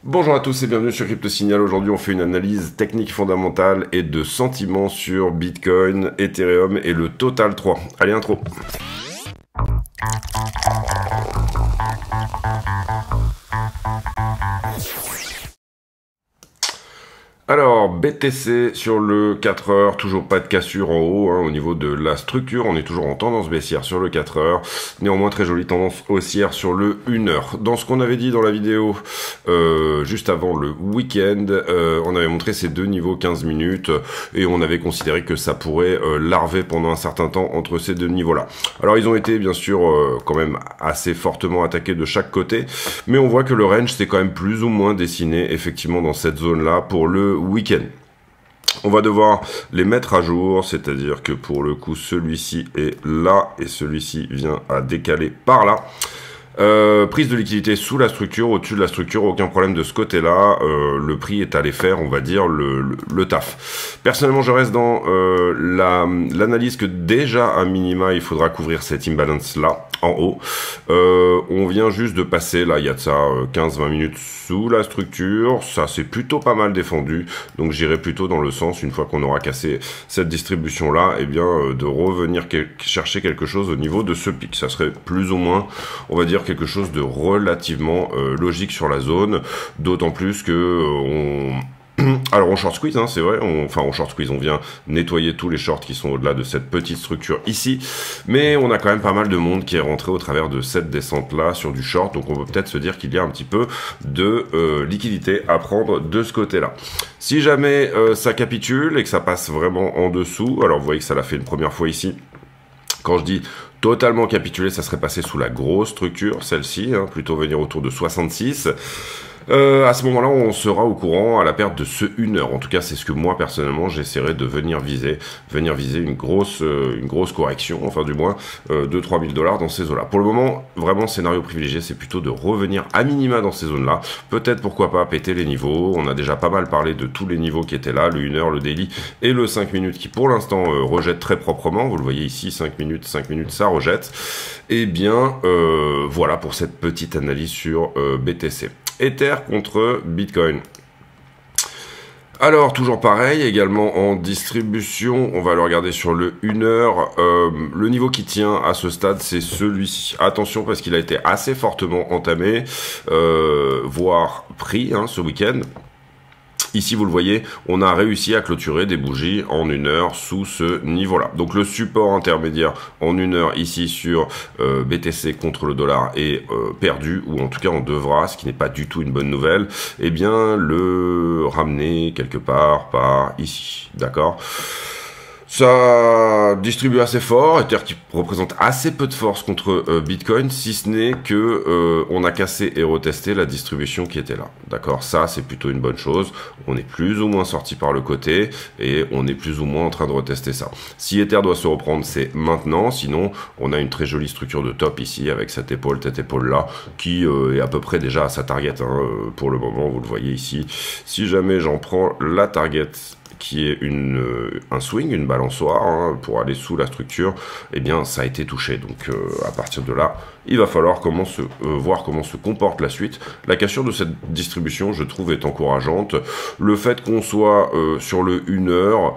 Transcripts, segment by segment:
Bonjour à tous et bienvenue sur Crypto Signal. Aujourd'hui, on fait une analyse technique fondamentale et de sentiments sur Bitcoin, Ethereum et le Total 3. Allez, intro. Alors, BTC sur le 4 heures, toujours pas de cassure en haut, au niveau de la structure, on est toujours en tendance baissière sur le 4 heures, néanmoins très jolie tendance haussière sur le 1 heure. Dans ce qu'on avait dit dans la vidéo, juste avant le week-end, on avait montré ces deux niveaux 15 minutes, et on avait considéré que ça pourrait larver pendant un certain temps entre ces deux niveaux-là. Alors ils ont été bien sûr quand même assez fortement attaqués de chaque côté, mais on voit que le range s'est quand même plus ou moins dessiné effectivement dans cette zone-là pour le week-end. On va devoir les mettre à jour, c'est-à-dire que pour le coup celui-ci est là et celui-ci vient à décaler par là. Prise de liquidité sous la structure, au-dessus de la structure, aucun problème de ce côté-là. Le prix est allé faire, on va dire, le taf. Personnellement, je reste dans l'analyse que déjà à minima, il faudra couvrir cet imbalance-là, en haut. On vient juste de passer, là, il y a de ça 15-20 minutes sous la structure. Ça, c'est plutôt pas mal défendu. Donc, j'irai plutôt dans le sens, une fois qu'on aura cassé cette distribution-là, eh bien, de revenir chercher quelque chose au niveau de ce pic. Ça serait plus ou moins, on va dire, quelque chose de relativement logique sur la zone, d'autant plus que alors on short squeeze, c'est vrai, on short squeeze, on vient nettoyer tous les shorts qui sont au-delà de cette petite structure ici, mais on a quand même pas mal de monde qui est rentré au travers de cette descente-là sur du short, donc on peut peut-être se dire qu'il y a un petit peu de liquidité à prendre de ce côté-là. Si jamais ça capitule et que ça passe vraiment en dessous, alors vous voyez que ça l'a fait une première fois ici, quand je dis totalement capitulé, ça serait passé sous la grosse structure, celle-ci, plutôt venir autour de 66. À ce moment-là, on sera au courant à la perte de ce 1 heure. En tout cas, c'est ce que moi, personnellement, j'essaierai de venir viser une grosse correction, enfin du moins 2-3 000 $ dans ces eaux-là. Pour le moment, vraiment, scénario privilégié, c'est plutôt de revenir à minima dans ces zones-là. Peut-être, pourquoi pas, péter les niveaux. On a déjà pas mal parlé de tous les niveaux qui étaient là, le 1 heure, le daily et le 5 minutes qui, pour l'instant, rejette très proprement. Vous le voyez ici, 5 minutes, ça rejette. Eh bien, voilà pour cette petite analyse sur BTC. Ether contre Bitcoin. Alors, toujours pareil, également en distribution, on va le regarder sur le 1 heure. Le niveau qui tient à ce stade, c'est celui-ci. Attention, parce qu'il a été assez fortement entamé, voire pris ce week-end. Ici, vous le voyez, on a réussi à clôturer des bougies en 1 heure sous ce niveau-là. Donc, le support intermédiaire en 1 heure ici sur BTC contre le dollar est perdu, ou en tout cas, on devra, ce qui n'est pas du tout une bonne nouvelle, eh bien, le ramener quelque part par ici. D'accord ? Ça distribue assez fort, Ether qui représente assez peu de force contre Bitcoin, si ce n'est que on a cassé et retesté la distribution qui était là. D'accord, ça c'est plutôt une bonne chose. On est plus ou moins sorti par le côté et on est plus ou moins en train de retester ça. Si Ether doit se reprendre, c'est maintenant. Sinon, on a une très jolie structure de top ici avec cette épaule là qui est à peu près déjà à sa target. Pour le moment, vous le voyez ici. Si jamais j'en prends la target, qui est un swing, une balançoire, pour aller sous la structure, eh bien ça a été touché. Donc à partir de là, il va falloir voir comment se comporte la suite. La cassure de cette distribution, je trouve, est encourageante. Le fait qu'on soit sur le 1 heure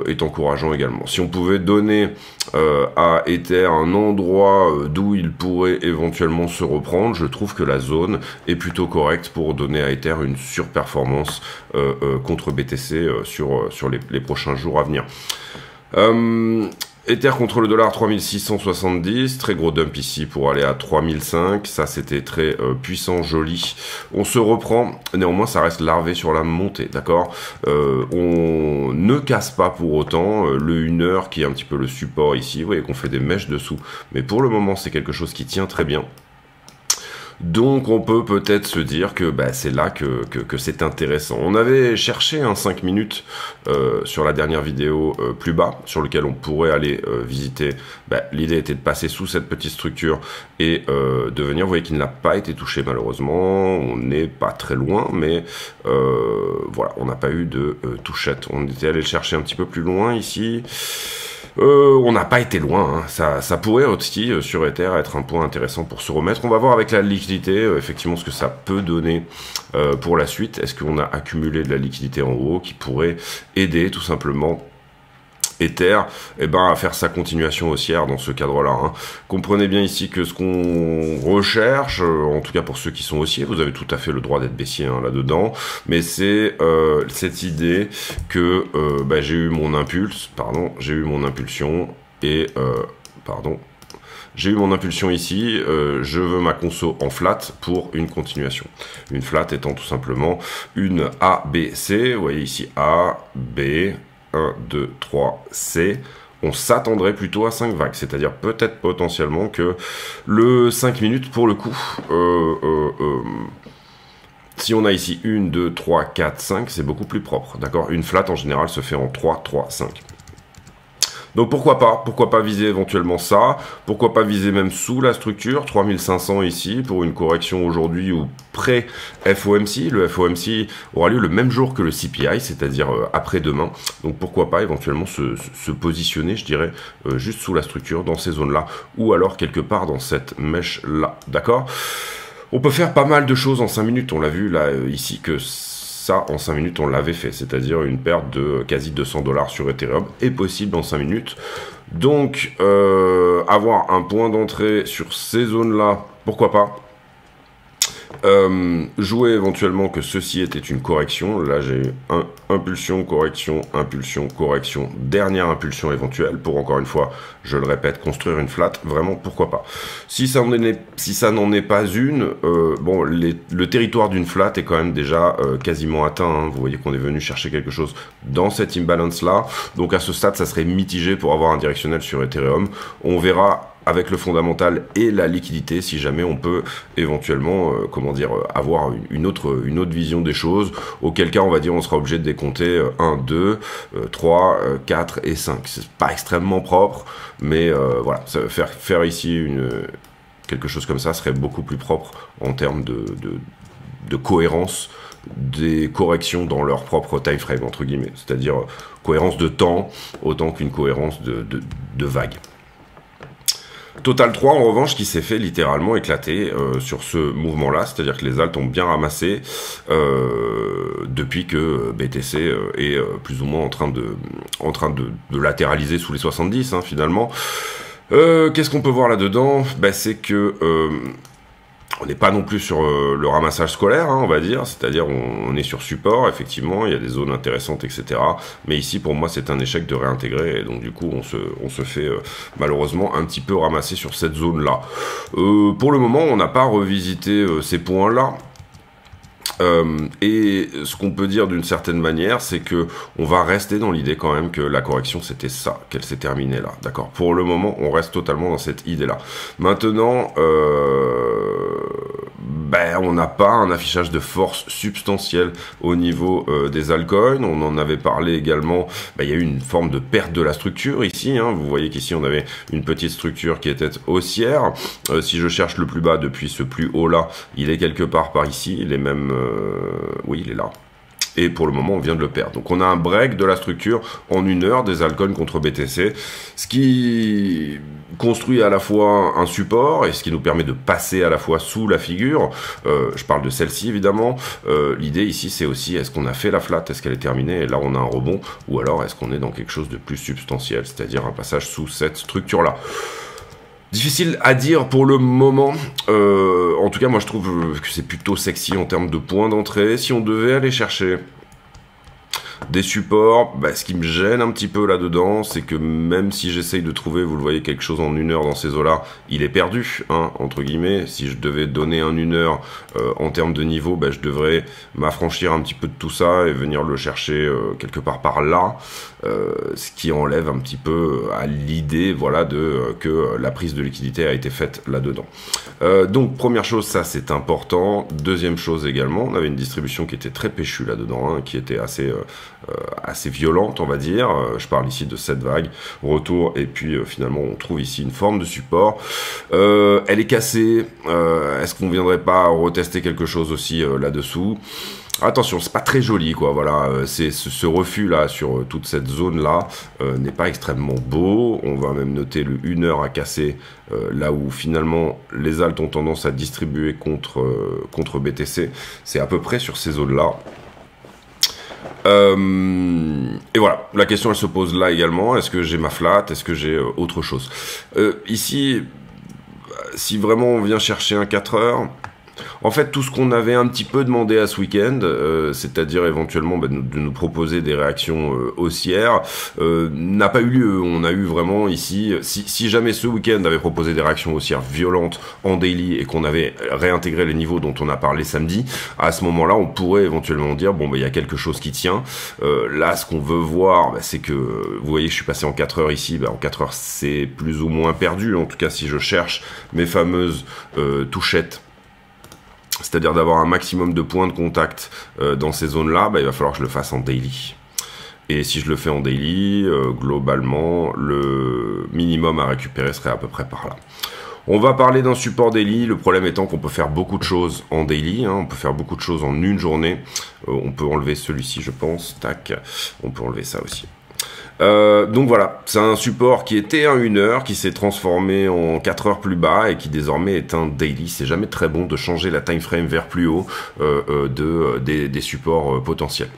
est encourageant également. Si on pouvait donner à Ether un endroit d'où il pourrait éventuellement se reprendre, je trouve que la zone est plutôt correcte pour donner à Ether une surperformance contre BTC sur les prochains jours à venir. Ether contre le dollar 3670, très gros dump ici pour aller à 3005, ça c'était très puissant, joli. On se reprend, néanmoins ça reste larvé sur la montée, d'accord. On ne casse pas pour autant le 1 heure qui est un petit peu le support ici, vous voyez qu'on fait des mèches dessous, mais pour le moment c'est quelque chose qui tient très bien. Donc on peut peut-être se dire que c'est là que c'est intéressant. On avait cherché un 5 minutes sur la dernière vidéo plus bas, sur lequel on pourrait aller visiter. L'idée était de passer sous cette petite structure et de venir. Vous voyez qu'il n'a pas été touché malheureusement. On n'est pas très loin, mais voilà, on n'a pas eu de touchette. On était allé le chercher un petit peu plus loin ici. On n'a pas été loin, hein. Ça pourrait aussi sur Ether être un point intéressant pour se remettre. On va voir avec la liquidité effectivement ce que ça peut donner pour la suite. Est-ce qu'on a accumulé de la liquidité en haut qui pourrait aider tout simplement Ether à faire sa continuation haussière dans ce cadre-là, hein. Comprenez bien ici que ce qu'on recherche, en tout cas pour ceux qui sont haussiers, vous avez tout à fait le droit d'être baissier, hein, là-dedans, mais c'est cette idée que j'ai eu mon impulsion et j'ai eu mon impulsion ici, je veux ma conso en flat pour une continuation. Une flat étant tout simplement une A, B, C, vous voyez ici A, B, 1, 2, 3, C, on s'attendrait plutôt à 5 vagues, c'est-à-dire peut-être potentiellement que le 5 minutes pour le coup, si on a ici 1, 2, 3, 4, 5, c'est beaucoup plus propre, d'accord? Une flat en général se fait en 3, 3, 5. Donc pourquoi pas viser éventuellement ça, pourquoi pas viser même sous la structure, 3500 ici pour une correction aujourd'hui ou pré-FOMC, le FOMC aura lieu le même jour que le CPI, c'est-à-dire après-demain, donc pourquoi pas éventuellement se positionner, je dirais, juste sous la structure, dans ces zones-là, ou alors quelque part dans cette mèche-là, d'accord? On peut faire pas mal de choses en 5 minutes, on l'a vu là, ici, que ça, en 5 minutes, on l'avait fait, c'est-à-dire une perte de quasi 200 $ sur Ethereum est possible en 5 minutes. Donc, avoir un point d'entrée sur ces zones-là, pourquoi pas. Jouer éventuellement que ceci était une correction. Là, j'ai impulsion, correction, dernière impulsion éventuelle pour, encore une fois, je le répète, construire une flat. Vraiment, pourquoi pas. Si ça n'en est pas une, le territoire d'une flat est quand même déjà quasiment atteint, hein. Vous voyez qu'on est venu chercher quelque chose dans cet imbalance-là. Donc, à ce stade, ça serait mitigé pour avoir un directionnel sur Ethereum. On verra avec le fondamental et la liquidité, si jamais on peut éventuellement, avoir une autre vision des choses, auquel cas, on va dire, on sera obligé de décompter 1, 2, 3, 4 et 5. C'est pas extrêmement propre, mais voilà, faire ici quelque chose comme ça serait beaucoup plus propre en termes de cohérence des corrections dans leur propre time frame, entre guillemets, c'est-à-dire cohérence de temps autant qu'une cohérence de vague. Total 3 en revanche qui s'est fait littéralement éclater sur ce mouvement-là, c'est-à-dire que les alts ont bien ramassé depuis que BTC est plus ou moins en train de latéraliser sous les 70, hein, finalement. Qu'est-ce qu'on peut voir là-dedans? C'est que on n'est pas non plus sur le ramassage scolaire, hein, on va dire, c'est-à-dire on est sur support, effectivement, il y a des zones intéressantes, etc. Mais ici, pour moi, c'est un échec de réintégrer, et donc du coup, on se fait malheureusement un petit peu ramasser sur cette zone-là. Pour le moment, on n'a pas revisité ces points-là. Et ce qu'on peut dire d'une certaine manière, c'est que on va rester dans l'idée quand même que la correction c'était ça, qu'elle s'est terminée là, d'accord. Pour le moment, on reste totalement dans cette idée-là. Maintenant, on n'a pas un affichage de force substantielle au niveau des altcoins. On en avait parlé également. Il y a eu une forme de perte de la structure ici, hein. Vous voyez qu'ici on avait une petite structure qui était haussière. Si je cherche le plus bas depuis ce plus haut là, il est quelque part par ici. Il est même oui, il est là. Et pour le moment, on vient de le perdre. Donc, on a un break de la structure en 1 heure des altcoins contre BTC, ce qui construit à la fois un support et ce qui nous permet de passer à la fois sous la figure. Je parle de celle-ci, évidemment. L'idée ici, c'est aussi, est-ce qu'on a fait la flat? Est-ce qu'elle est terminée? Et là, on a un rebond. Ou alors, est-ce qu'on est dans quelque chose de plus substantiel, c'est-à-dire un passage sous cette structure-là? Difficile à dire pour le moment. En tout cas, moi, je trouve que c'est plutôt sexy en termes de points d'entrée. Si on devait aller chercher des supports, ce qui me gêne un petit peu là-dedans, c'est que même si j'essaye de trouver, vous le voyez, quelque chose en 1 heure dans ces eaux-là, il est perdu, hein, entre guillemets. Si je devais donner un 1 heure en termes de niveau, je devrais m'affranchir un petit peu de tout ça et venir le chercher quelque part par là, ce qui enlève un petit peu à l'idée, voilà, que la prise de liquidité a été faite là-dedans. Donc, première chose, ça c'est important. Deuxième chose également, on avait une distribution qui était très péchue là-dedans, hein, qui était assez assez violente, on va dire. Je parle ici de cette vague, retour, et puis finalement on trouve ici une forme de support. Elle est cassée. Est-ce qu'on viendrait pas retester quelque chose aussi là-dessous? Attention, c'est pas très joli, quoi. Voilà, c'est ce refus là sur toute cette zone là n'est pas extrêmement beau. On va même noter le 1 heure à casser là où finalement les alts ont tendance à distribuer contre BTC. C'est à peu près sur ces zones là. Et voilà, la question elle se pose là également. Est-ce que j'ai ma flat? Est-ce que j'ai autre chose? Ici, si vraiment on vient chercher un 4 heures. En fait, tout ce qu'on avait un petit peu demandé à ce week-end, c'est-à-dire éventuellement de nous proposer des réactions haussières, n'a pas eu lieu. On a eu vraiment ici, si jamais ce week-end avait proposé des réactions haussières violentes en daily et qu'on avait réintégré les niveaux dont on a parlé samedi, à ce moment-là, on pourrait éventuellement dire, bon, il y a quelque chose qui tient. Là, ce qu'on veut voir, c'est que, vous voyez, je suis passé en 4 heures ici, en 4 heures, c'est plus ou moins perdu. En tout cas, si je cherche mes fameuses touchettes, c'est-à-dire d'avoir un maximum de points de contact dans ces zones-là, il va falloir que je le fasse en daily. Et si je le fais en daily, globalement, le minimum à récupérer serait à peu près par là. On va parler d'un support daily, le problème étant qu'on peut faire beaucoup de choses en daily, on peut faire beaucoup de choses en une journée. On peut enlever celui-ci, je pense, tac, on peut enlever ça aussi. Donc voilà, c'est un support qui était un 1 heure, qui s'est transformé en 4 heures plus bas et qui désormais est un daily. C'est jamais très bon de changer la time frame vers plus haut des supports potentiels.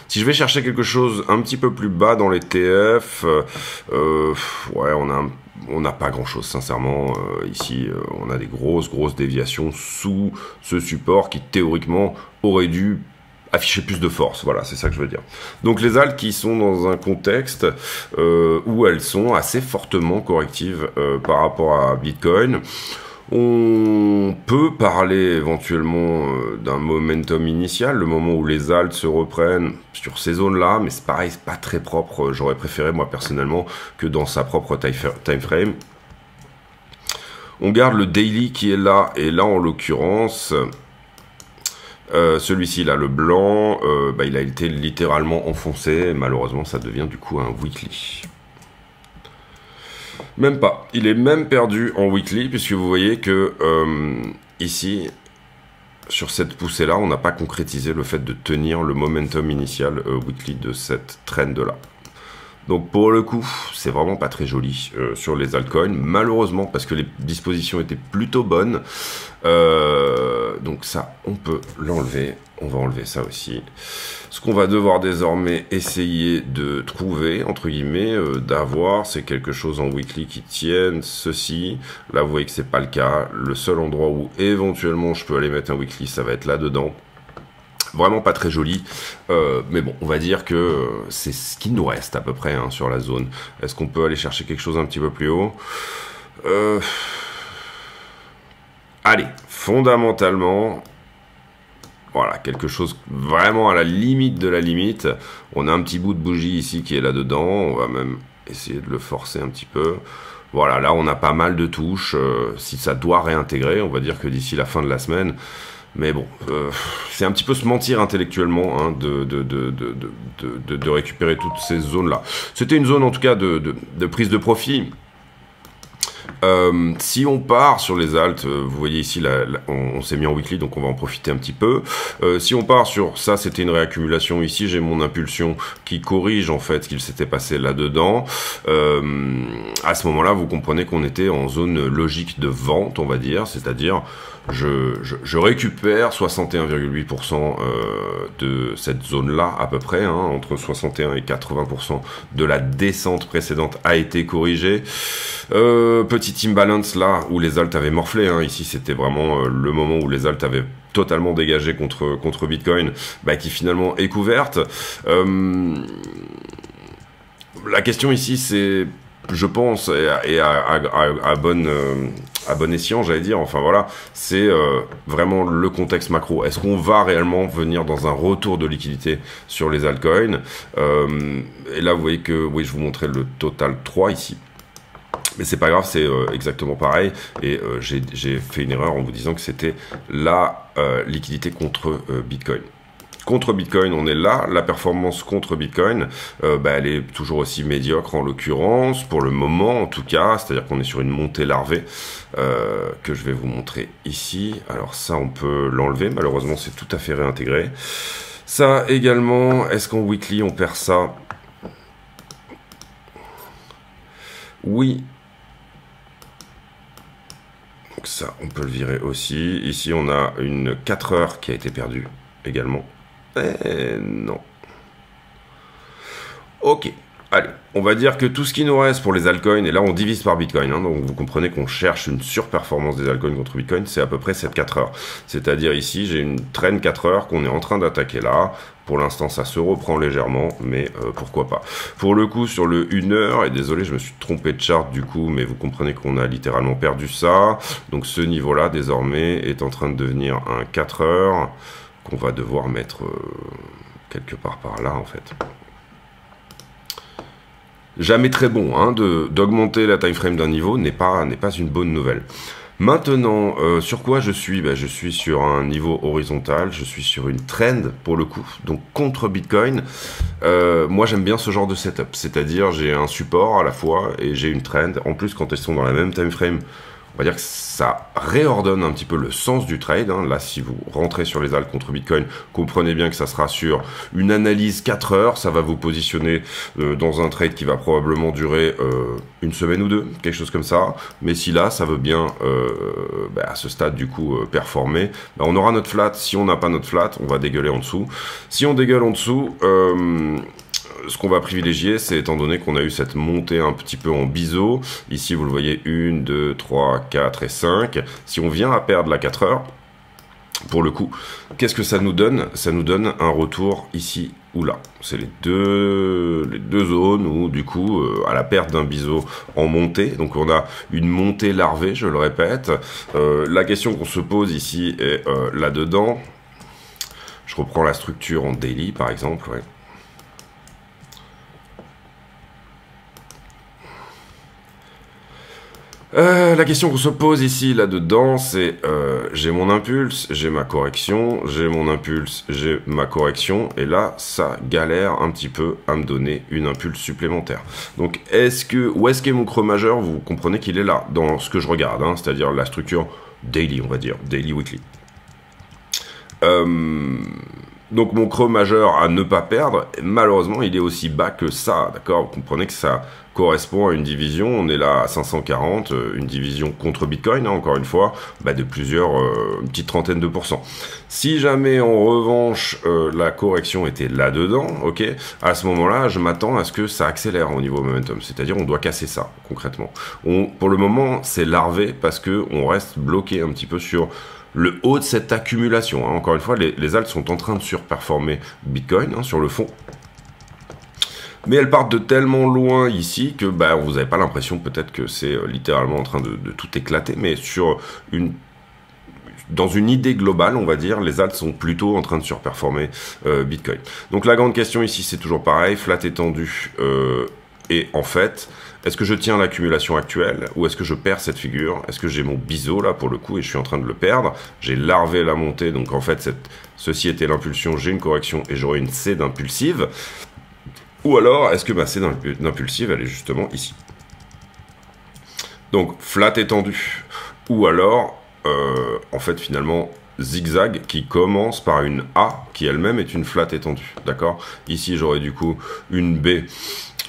Si je vais chercher quelque chose un petit peu plus bas dans les TF, ouais, on n'a pas grand chose sincèrement. Ici, on a des grosses déviations sous ce support qui théoriquement aurait dû afficher plus de force, voilà, c'est ça que je veux dire. Donc les alts qui sont dans un contexte où elles sont assez fortement correctives par rapport à Bitcoin. On peut parler éventuellement d'un momentum initial, le moment où les alts se reprennent sur ces zones-là, mais c'est pareil, c'est pas très propre. J'aurais préféré, moi personnellement, que dans sa propre time frame. On garde le daily qui est là, et là en l'occurrence... celui-ci là, le blanc, il a été littéralement enfoncé. Malheureusement, ça devient du coup un weekly. Même pas. Il est même perdu en weekly, puisque vous voyez que ici, sur cette poussée-là, on n'a pas concrétisé le fait de tenir le momentum initial weekly de cette trend-là. Donc pour le coup, c'est vraiment pas très joli sur les altcoins, malheureusement, parce que les dispositions étaient plutôt bonnes. Donc ça, on peut l'enlever. On va enlever ça aussi. Ce qu'on va devoir désormais essayer de trouver, entre guillemets, d'avoir, c'est quelque chose en weekly qui tienne ceci. Là, vous voyez que c'est pas le cas. Le seul endroit où éventuellement je peux aller mettre un weekly, ça va être là-dedans. Vraiment pas très joli, mais bon, on va dire que c'est ce qui nous reste à peu près sur la zone. Est-ce qu'on peut aller chercher quelque chose un petit peu plus haut? Allez, fondamentalement, voilà, quelque chose vraiment à la limite de la limite. On a un petit bout de bougie ici qui est là-dedans, on va même essayer de le forcer un petit peu. Voilà, là on a pas mal de touches, si ça doit réintégrer, on va dire que d'ici la fin de la semaine... Mais bon, c'est un petit peu se mentir intellectuellement de récupérer toutes ces zones-là. C'était une zone en tout cas de prise de profit. Si on part sur les alts, vous voyez ici, on s'est mis en weekly, donc on va en profiter un petit peu. Si on part sur ça, c'était une réaccumulation. Ici, j'ai mon impulsion qui corrige en fait ce qu'il s'était passé là-dedans. À ce moment-là, vous comprenez qu'on était en zone logique de vente, on va dire, c'est-à-dire je récupère 61,8% de cette zone-là à peu près, entre 61 et 80% de la descente précédente a été corrigée. Petit imbalance là où les alts avaient morflé, ici c'était vraiment le moment où les alts avaient totalement dégagé contre Bitcoin, qui finalement est couverte. La question ici c'est, je pense, et à bon escient, j'allais dire, enfin voilà, c'est vraiment le contexte macro. Est-ce qu'on va réellement venir dans un retour de liquidité sur les altcoins? Et là, vous voyez que, oui, je vous montrais le total 3 ici. Mais c'est pas grave, c'est exactement pareil. Et j'ai fait une erreur en vous disant que c'était la liquidité contre Bitcoin. Contre Bitcoin, on est là. La performance contre Bitcoin, elle est toujours aussi médiocre en l'occurrence, pour le moment en tout cas. C'est-à-dire qu'on est sur une montée larvée que je vais vous montrer ici. Alors ça, on peut l'enlever. Malheureusement, c'est tout à fait réintégré. Ça également, est-ce qu'en weekly, on perd ça? Oui. Donc ça, on peut le virer aussi. Ici, on a une 4 heures qui a été perdue également. Non. Ok. Allez, on va dire que tout ce qui nous reste pour les altcoins, et là on divise par Bitcoin, hein, donc vous comprenez qu'on cherche une surperformance des altcoins contre Bitcoin, c'est à peu près cette 4 heures. C'est-à-dire ici, j'ai une trend 4 heures qu'on est en train d'attaquer là. Pour l'instant, ça se reprend légèrement, mais pourquoi pas. Pour le coup, sur le 1 heure, et désolé, je me suis trompé de chart du coup, mais vous comprenez qu'on a littéralement perdu ça. Donc ce niveau-là, désormais, est en train de devenir un 4 heures qu'on va devoir mettre quelque part par là, en fait. Jamais très bon, hein, d'augmenter la time frame d'un niveau n'est pas une bonne nouvelle. Maintenant, sur quoi je suis? Je suis sur un niveau horizontal, je suis sur une trend pour le coup, donc contre Bitcoin. Moi j'aime bien ce genre de setup, c'est-à-dire j'ai un support à la fois et j'ai une trend. En plus, quand elles sont dans la même time frame, on va dire que ça réordonne un petit peu le sens du trade. Hein. Là, si vous rentrez sur les altcoins contre Bitcoin, comprenez bien que ça sera sur une analyse 4 heures. Ça va vous positionner dans un trade qui va probablement durer une semaine ou deux, quelque chose comme ça. Mais si là, ça veut bien, à ce stade, du coup, performer, on aura notre flat. Si on n'a pas notre flat, on va dégueuler en dessous. Si on dégueule en dessous... ce qu'on va privilégier, c'est étant donné qu'on a eu cette montée un petit peu en biseau, ici vous le voyez 1, 2, 3, 4 et 5, si on vient à perdre la 4 heures, pour le coup, qu'est-ce que ça nous donne? Ça nous donne un retour ici ou là. C'est les deux zones où du coup, à la perte d'un biseau en montée, donc on a une montée larvée, je le répète. La question qu'on se pose ici est là-dedans, je reprends la structure en daily par exemple, ouais. La question qu'on se pose ici, là-dedans, c'est j'ai mon impulse, j'ai ma correction, j'ai mon impulse, j'ai ma correction, et là, ça galère un petit peu à me donner une impulse supplémentaire. Donc, où est-ce qu'est mon creux majeur? Vous comprenez qu'il est là, dans ce que je regarde, hein, c'est-à-dire la structure daily, on va dire, daily, weekly. Donc mon creux majeur à ne pas perdre, malheureusement, il est aussi bas que ça, d'accord? Vous comprenez que ça correspond à une division, on est là à 540, une division contre Bitcoin, hein, encore une fois, de plusieurs, une petite trentaine de %. Si jamais, en revanche, la correction était là-dedans, ok, à ce moment-là, je m'attends à ce que ça accélère au niveau momentum, c'est-à-dire on doit casser ça, concrètement. Pour le moment, c'est larvé parce que on reste bloqué un petit peu sur le haut de cette accumulation. Hein. Encore une fois, les alts sont en train de surperformer Bitcoin, hein, sur le fond. Mais elles partent de tellement loin ici que vous n'avez pas l'impression peut-être que c'est littéralement en train de tout éclater, mais dans une idée globale, on va dire, les alts sont plutôt en train de surperformer Bitcoin. Donc la grande question ici, c'est toujours pareil, flat étendu, et en fait... Est-ce que je tiens l'accumulation actuelle ou est-ce que je perds cette figure? Est-ce que j'ai mon biseau là pour le coup et je suis en train de le perdre? J'ai larvé la montée, donc en fait ceci était l'impulsion, j'ai une correction et j'aurai une C d'impulsive. Ou alors est-ce que ma C d'impulsive elle est justement ici? Donc flat étendu. Ou alors en fait finalement zigzag qui commence par une A qui elle-même est une flat étendue. D'accord? Ici j'aurai du coup une B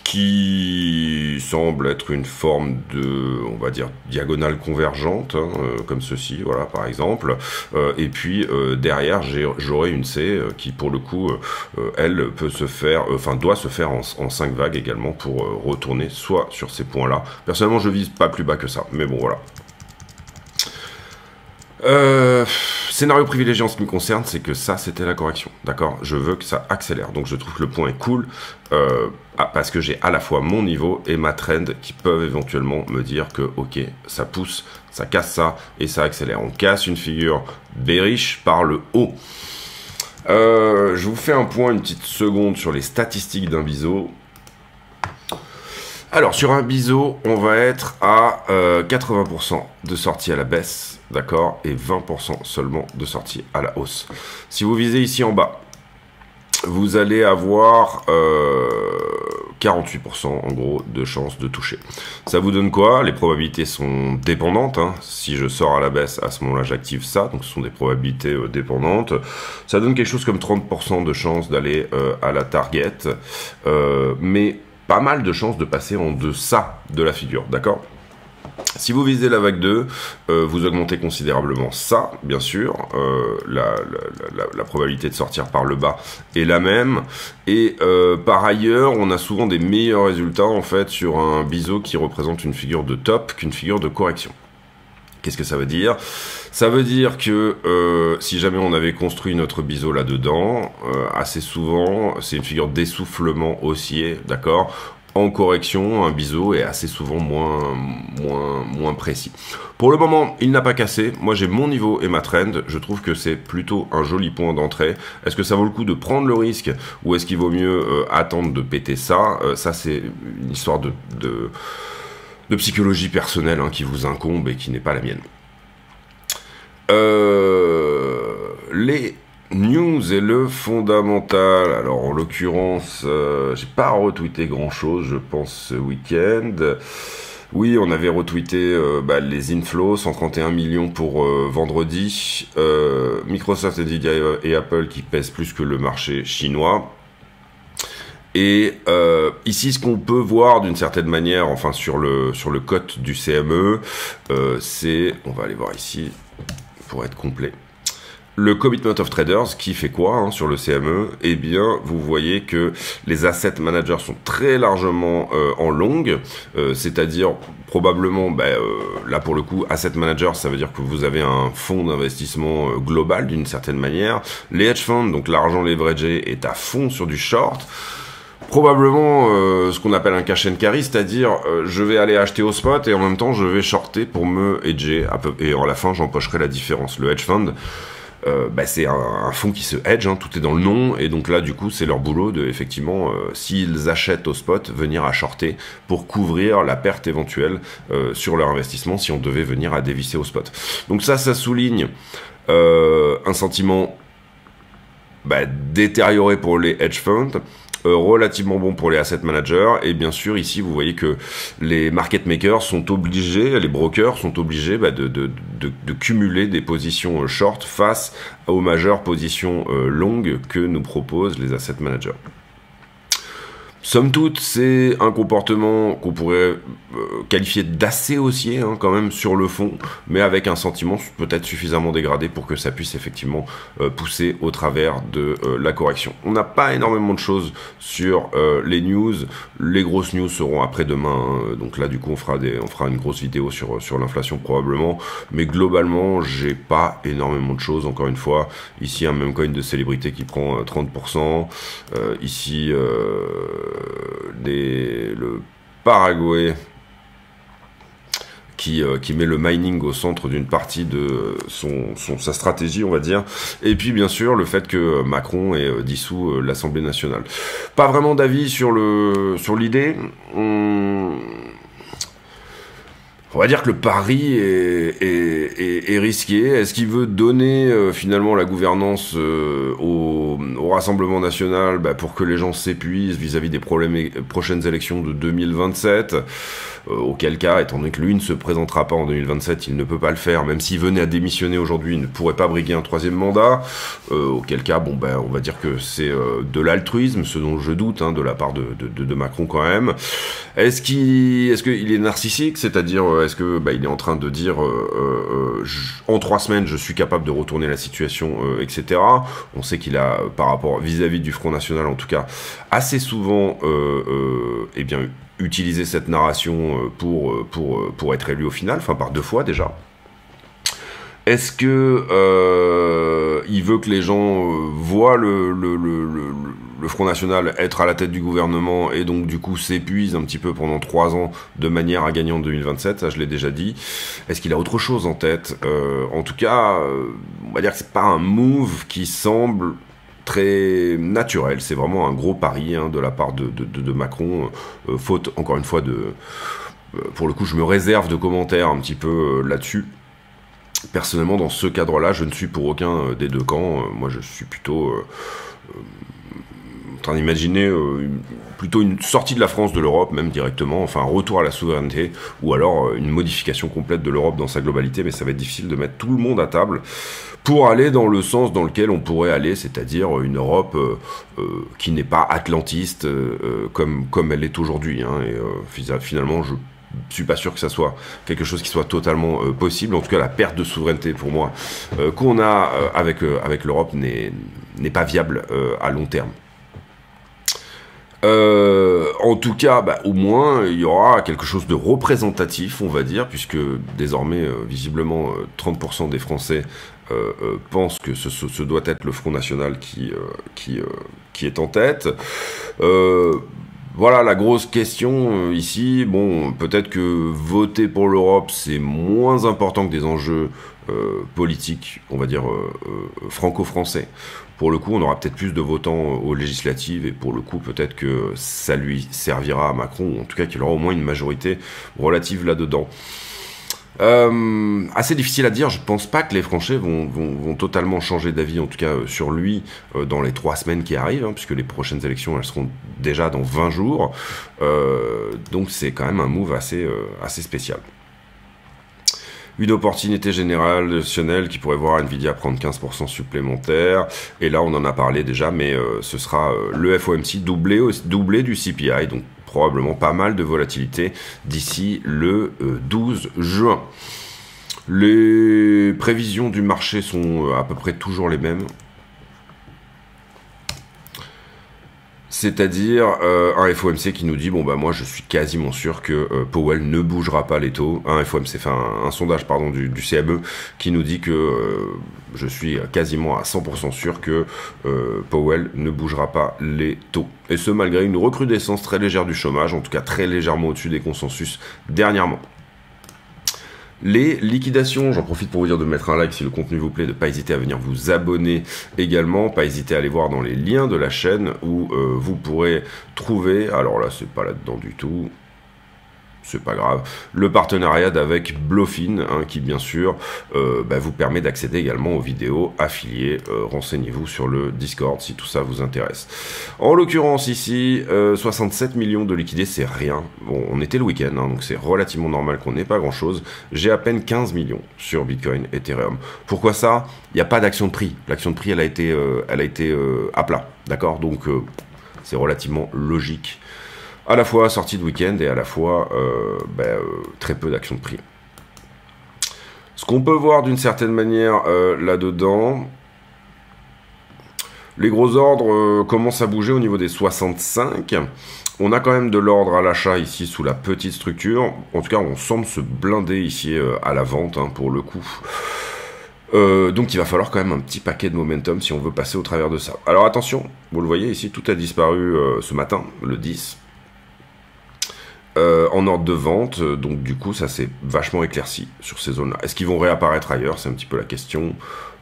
qui semble être une forme de, on va dire, diagonale convergente, hein, comme ceci, voilà, par exemple. Et puis, derrière, j'aurai une C qui, pour le coup, elle peut se faire, doit se faire en 5 vagues également pour retourner soit sur ces points-là. Personnellement, je vise pas plus bas que ça, mais bon, voilà. Scénario privilégié en ce qui me concerne, c'est que ça, c'était la correction, d'accord? Je veux que ça accélère, donc je trouve que le point est cool, parce que j'ai à la fois mon niveau et ma trend qui peuvent éventuellement me dire que, ok, ça pousse, ça casse ça, et ça accélère. On casse une figure bearish par le haut. Je vous fais un point, une petite seconde sur les statistiques d'un biseau. Alors, sur un biseau, on va être à 80% de sortie à la baisse, d'accord, et 20% seulement de sortie à la hausse. Si vous visez ici en bas, vous allez avoir 48% en gros de chances de toucher. Ça vous donne quoi? Les probabilités sont dépendantes, hein. Si je sors à la baisse, à ce moment-là j'active ça, donc ce sont des probabilités dépendantes. Ça donne quelque chose comme 30% de chances d'aller à la target, mais pas mal de chances de passer en deçà de la figure, d'accord? Si vous visez la vague 2, vous augmentez considérablement ça, bien sûr. La probabilité de sortir par le bas est la même. Et par ailleurs, on a souvent des meilleurs résultats en fait sur un biseau qui représente une figure de top qu'une figure de correction. Qu'est-ce que ça veut dire? Ça veut dire que si jamais on avait construit notre biseau là-dedans, assez souvent, c'est une figure d'essoufflement haussier, d'accord? En correction, un biseau est assez souvent moins précis. Pour le moment, il n'a pas cassé. Moi, j'ai mon niveau et ma trend. Je trouve que c'est plutôt un joli point d'entrée. Est-ce que ça vaut le coup de prendre le risque ou est-ce qu'il vaut mieux attendre de péter ça? Ça, c'est une histoire de psychologie personnelle hein, qui vous incombe et qui n'est pas la mienne. Les news et le fondamental. Alors en l'occurrence, j'ai pas retweeté grand chose, je pense, ce week-end. Oui, on avait retweeté les inflows, 131 millions pour vendredi. Microsoft, Nvidia et Apple qui pèsent plus que le marché chinois. Et ici, ce qu'on peut voir d'une certaine manière, enfin sur le cote du CME, c'est, on va aller voir ici pour être complet. Le Commitment of Traders qui fait quoi hein, sur le CME? Eh bien, vous voyez que les asset managers sont très largement en longue, c'est-à-dire probablement, là pour le coup, asset manager, ça veut dire que vous avez un fonds d'investissement global d'une certaine manière. Les hedge funds, donc l'argent leveragé, est à fond sur du short. Probablement ce qu'on appelle un cash and carry, c'est-à-dire je vais aller acheter au spot et en même temps je vais shorter pour me hedger et à la fin j'empocherai la différence. Le hedge fund, c'est un fonds qui se hedge, hein, tout est dans le nom, et donc là du coup c'est leur boulot de effectivement, s'ils achètent au spot, venir à shorter pour couvrir la perte éventuelle sur leur investissement si on devait venir à dévisser au spot. Donc ça souligne un sentiment détérioré pour les hedge funds, relativement bon pour les asset managers, et bien sûr ici vous voyez que les market makers sont obligés, les brokers sont obligés de cumuler des positions short face aux majeures positions longues que nous proposent les asset managers. Somme toute, c'est un comportement qu'on pourrait qualifier d'assez haussier hein, quand même sur le fond, mais avec un sentiment peut-être suffisamment dégradé pour que ça puisse effectivement pousser au travers de la correction. On n'a pas énormément de choses sur les news. Les grosses news seront après-demain, hein, donc là du coup on fera une grosse vidéo sur l'inflation probablement, mais globalement j'ai pas énormément de choses. Encore une fois, ici un même coin de célébrité qui prend 30%, ici le Paraguay qui met le mining au centre d'une partie de sa stratégie, on va dire. Et puis, bien sûr, le fait que Macron ait dissous l'Assemblée nationale. Pas vraiment d'avis sur l'idée. On va dire que le pari est risqué. Est-ce qu'il veut donner finalement la gouvernance au Rassemblement national pour que les gens s'épuisent vis-à-vis des prochaines élections de 2027 auquel cas, étant donné que lui ne se présentera pas en 2027, il ne peut pas le faire, même s'il venait à démissionner aujourd'hui, il ne pourrait pas briguer un troisième mandat, auquel cas, on va dire que c'est de l'altruisme, ce dont je doute, hein, de la part de Macron quand même. Est-ce qu'il est narcissique, c'est-à-dire, est-ce que il est en train de dire, en 3 semaines, je suis capable de retourner la situation, etc. On sait qu'il a, par rapport, vis-à-vis du Front National, en tout cas, assez souvent, utiliser cette narration pour être élu au final, enfin par 2 fois déjà. Est-ce que il veut que les gens voient le Front National être à la tête du gouvernement et donc du coup s'épuise un petit peu pendant 3 ans de manière à gagner en 2027, ça je l'ai déjà dit. Est-ce qu'il a autre chose en tête? En tout cas, on va dire que c'est pas un move qui semble très naturel, c'est vraiment un gros pari hein, de la part de Macron, faute encore une fois pour le coup je me réserve de commentaires un petit peu là-dessus. Personnellement dans ce cadre-là, je ne suis pour aucun des deux camps, moi je suis plutôt en train d'imaginer plutôt une sortie de la France de l'Europe, même directement, enfin un retour à la souveraineté, ou alors une modification complète de l'Europe dans sa globalité, mais ça va être difficile de mettre tout le monde à table pour aller dans le sens dans lequel on pourrait aller, c'est-à-dire une Europe qui n'est pas atlantiste comme elle est aujourd'hui. Hein, et finalement, je suis pas sûr que ça soit quelque chose qui soit totalement possible. En tout cas, la perte de souveraineté pour moi qu'on a avec l'Europe n'est pas viable à long terme. En tout cas, au moins, il y aura quelque chose de représentatif, on va dire, puisque désormais, visiblement, 30% des Français pensent que ce doit être le Front National qui est en tête. Voilà la grosse question ici. Bon, peut-être que voter pour l'Europe, c'est moins important que des enjeux politiques, on va dire franco-français. Pour le coup, on aura peut-être plus de votants aux législatives, et pour le coup, peut-être que ça lui servira à Macron, ou en tout cas qu'il aura au moins une majorité relative là-dedans. Assez difficile à dire, je pense pas que les Français vont totalement changer d'avis, en tout cas sur lui, dans les 3 semaines qui arrivent, hein, puisque les prochaines élections, elles seront déjà dans 20 jours. Donc c'est quand même un move assez spécial. Une opportunité générationnelle qui pourrait voir Nvidia prendre 15% supplémentaire. Et là, on en a parlé déjà, mais ce sera le FOMC doublé du CPI, donc probablement pas mal de volatilité d'ici le 12 juin. Les prévisions du marché sont à peu près toujours les mêmes. C'est-à-dire un FOMC qui nous dit, bon moi je suis quasiment sûr que Powell ne bougera pas les taux. Un FOMC, enfin un sondage pardon du CME qui nous dit que je suis quasiment à 100% sûr que Powell ne bougera pas les taux. Et ce malgré une recrudescence très légère du chômage, en tout cas très légèrement au-dessus des consensus dernièrement. Les liquidations, j'en profite pour vous dire de mettre un like si le contenu vous plaît, de ne pas hésiter à venir vous abonner également, pas hésiter à aller voir dans les liens de la chaîne où vous pourrez trouver, alors là c'est pas là-dedans du tout, c'est pas grave, le partenariat avec Blofin, hein, qui bien sûr vous permet d'accéder également aux vidéos affiliées. Renseignez-vous sur le Discord si tout ça vous intéresse. En l'occurrence ici, 67 millions de liquidés, c'est rien. Bon, on était le week-end, hein, donc c'est relativement normal qu'on n'ait pas grand-chose. J'ai à peine 15 millions sur Bitcoin, Ethereum. Pourquoi ça? Il n'y a pas d'action de prix. L'action de prix, elle a été à plat, d'accord? Donc c'est relativement logique. À la fois sortie de week-end et à la fois très peu d'actions de prix. Ce qu'on peut voir d'une certaine manière là-dedans, les gros ordres commencent à bouger au niveau des 65. On a quand même de l'ordre à l'achat ici sous la petite structure. En tout cas, on semble se blinder ici à la vente hein, pour le coup. Donc il va falloir quand même un petit paquet de momentum si on veut passer au travers de ça. Alors attention, vous le voyez ici, tout a disparu ce matin, le 10. En ordre de vente, donc du coup ça s'est vachement éclairci sur ces zones-là. Est-ce qu'ils vont réapparaître ailleurs? C'est un petit peu la question.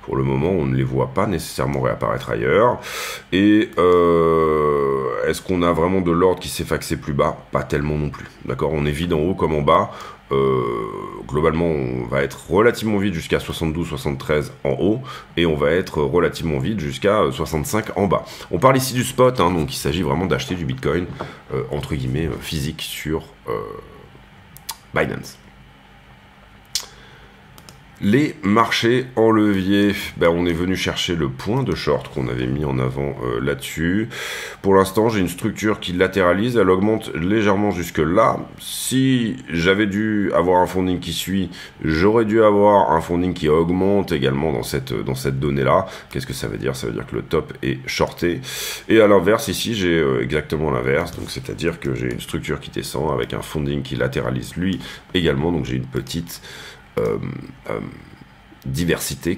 Pour le moment, on ne les voit pas nécessairement réapparaître ailleurs. Et est-ce qu'on a vraiment de l'ordre qui s'est faxé plus bas? Pas tellement non plus. D'accord, on est vide en haut comme en bas. Globalement, on va être relativement vide jusqu'à 72-73 en haut. Et on va être relativement vide jusqu'à 65 en bas. On parle ici du spot, hein, donc il s'agit vraiment d'acheter du Bitcoin, entre guillemets, physique sur Binance. Les marchés en levier, on est venu chercher le point de short qu'on avait mis en avant là-dessus. Pour l'instant, j'ai une structure qui latéralise, elle augmente légèrement jusque là. Si j'avais dû avoir un funding qui suit, j'aurais dû avoir un funding qui augmente également dans cette donnée-là. Qu'est-ce que ça veut dire? Ça veut dire que le top est shorté. Et à l'inverse, ici, j'ai exactement l'inverse. Donc, c'est-à-dire que j'ai une structure qui descend avec un funding qui latéralise lui également. Donc, j'ai une petite diversité,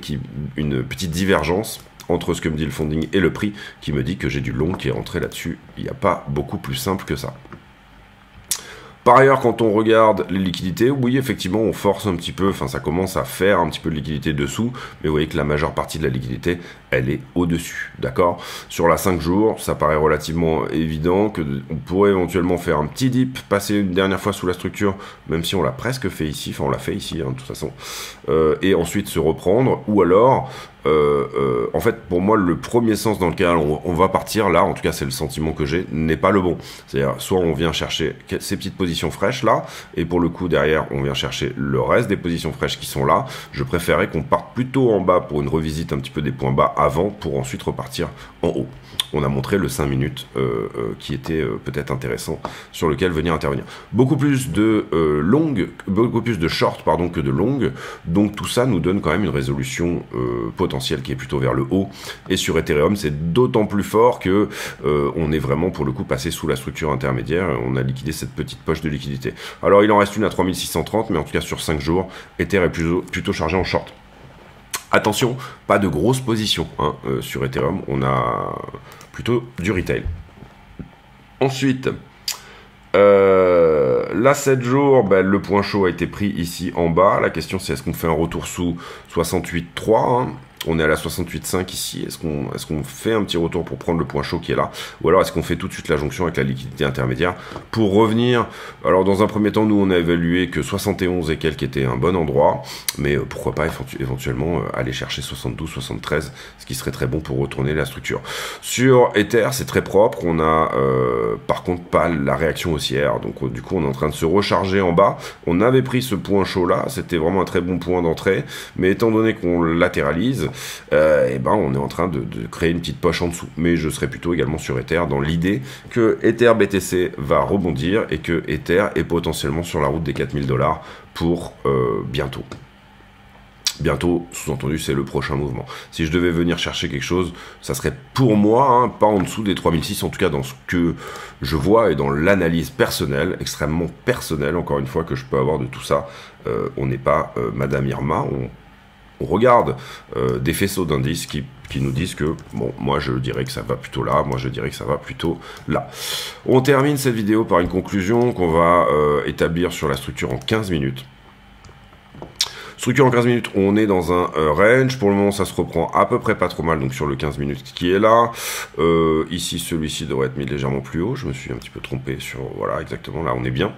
une petite divergence entre ce que me dit le funding et le prix qui me dit que j'ai du long qui est rentré là-dessus. Il n'y a pas beaucoup plus simple que ça. Par ailleurs, quand on regarde les liquidités, oui, effectivement, on force un petit peu, enfin, ça commence à faire un petit peu de liquidité dessous, mais vous voyez que la majeure partie de la liquidité, elle est au-dessus, d'accord? Sur la 5 jours, ça paraît relativement évident qu'on pourrait éventuellement faire un petit dip, passer une dernière fois sous la structure, même si on l'a presque fait ici, enfin, on l'a fait ici, hein, de toute façon, et ensuite se reprendre, ou alors en fait, pour moi, le premier sens dans lequel on va partir, là, en tout cas, c'est le sentiment que j'ai, n'est pas le bon. C'est-à-dire, soit on vient chercher ces petites positions fraîches, là, et pour le coup, derrière, on vient chercher le reste des positions fraîches qui sont là. Je préférais qu'on parte plutôt en bas pour une revisite un petit peu des points bas avant, pour ensuite repartir en haut. On a montré le 5 minutes qui était peut-être intéressant, sur lequel venir intervenir. Beaucoup plus de beaucoup plus de short pardon, que de longues, donc tout ça nous donne quand même une résolution potentielle qui est plutôt vers le haut, et sur Ethereum c'est d'autant plus fort que on est vraiment pour le coup passé sous la structure intermédiaire, on a liquidé cette petite poche de liquidité. Alors il en reste une à 3630, mais en tout cas sur 5 jours, Ether est plutôt chargé en short. Attention, pas de grosses positions hein, sur Ethereum, on a plutôt du retail. Ensuite, là 7 jours, ben, le point chaud a été pris ici en bas. La question c'est est-ce qu'on fait un retour sous 68,3 hein. On est à la 68,5 ici. Est-ce qu'on fait un petit retour pour prendre le point chaud qui est là? Ou alors est-ce qu'on fait tout de suite la jonction avec la liquidité intermédiaire pour revenir? Alors dans un premier temps, nous on a évalué que 71 et quelques était un bon endroit. Mais pourquoi pas éventuellement aller chercher 72, 73, ce qui serait très bon pour retourner la structure. Sur Ether, c'est très propre. On a par contre pas la réaction haussière. Donc du coup on est en train de se recharger en bas. On avait pris ce point chaud là. C'était vraiment un très bon point d'entrée. Mais étant donné qu'on latéralise, et ben on est en train de créer une petite poche en dessous. Mais je serais plutôt également sur Ether dans l'idée que Ether BTC va rebondir et que Ether est potentiellement sur la route des 4000 $ pour bientôt. Bientôt, sous-entendu, c'est le prochain mouvement. Si je devais venir chercher quelque chose, ça serait pour moi, hein, pas en dessous des 3006, en tout cas dans ce que je vois et dans l'analyse personnelle, extrêmement personnelle, encore une fois, que je peux avoir de tout ça. On n'est pas Madame Irma, on regarde des faisceaux d'indices qui nous disent que, bon, moi je dirais que ça va plutôt là, moi je dirais que ça va plutôt là. On termine cette vidéo par une conclusion qu'on va établir sur la structure en 15 minutes. Structure en 15 minutes, on est dans un range. Pour le moment, ça se reprend à peu près pas trop mal, donc sur le 15 minutes qui est là. Ici, celui-ci devrait être mis légèrement plus haut. Je me suis un petit peu trompé sur... Voilà, exactement, là, on est bien.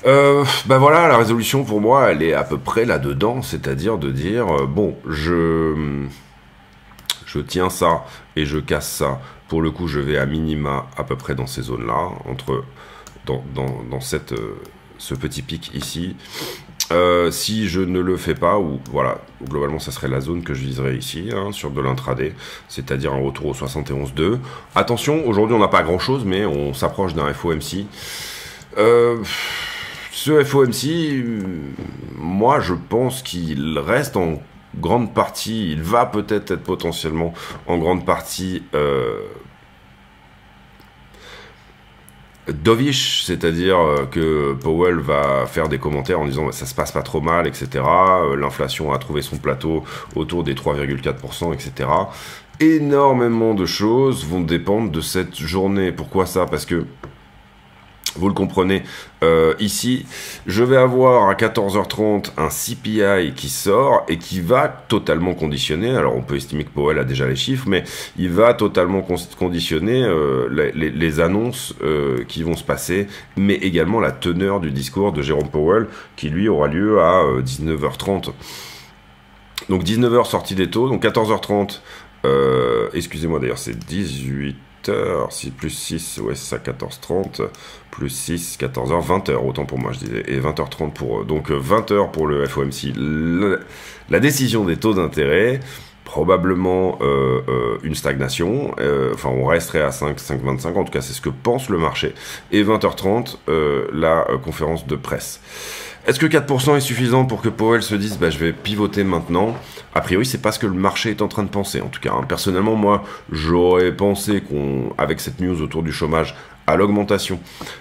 Ben voilà, la résolution, pour moi, elle est à peu près là-dedans. C'est-à-dire de dire, bon, je tiens ça et je casse ça. Pour le coup, je vais à minima à peu près dans ces zones-là, dans ce petit pic ici. Si je ne le fais pas, ou voilà, globalement ça serait la zone que je viserais ici, hein, sur de l'intraday, c'est-à-dire un retour au 71,2. Attention, aujourd'hui on n'a pas grand chose, mais on s'approche d'un FOMC. Ce FOMC, moi je pense qu'il reste en grande partie, il va peut-être être potentiellement en grande partie dovish, c'est-à-dire que Powell va faire des commentaires en disant ça se passe pas trop mal, etc. L'inflation a trouvé son plateau autour des 3,4%, etc. Énormément de choses vont dépendre de cette journée. Pourquoi ça? Parce que vous le comprenez, ici, je vais avoir à 14h30 un CPI qui sort et qui va totalement conditionner, alors on peut estimer que Powell a déjà les chiffres, mais il va totalement conditionner les annonces qui vont se passer, mais également la teneur du discours de Jérôme Powell, qui lui aura lieu à 19h30. Donc 19h sortie des taux, donc 14h30, excusez-moi d'ailleurs c'est 18h, si plus 6, ouais c'est ça, 14h30, plus 6, 14h, 20h, autant pour moi je disais, et 20h30 pour eux. Donc 20h pour le FOMC, la décision des taux d'intérêt, probablement une stagnation, enfin on resterait à 5,25, en tout cas c'est ce que pense le marché, et 20h30, la conférence de presse. Est-ce que 4% est suffisant pour que Powell se dise bah, je vais pivoter maintenant? A priori, c'est pas ce que le marché est en train de penser. En tout cas, hein. Personnellement, moi, j'aurais pensé qu'avec cette news autour du chômage à l'augmentation,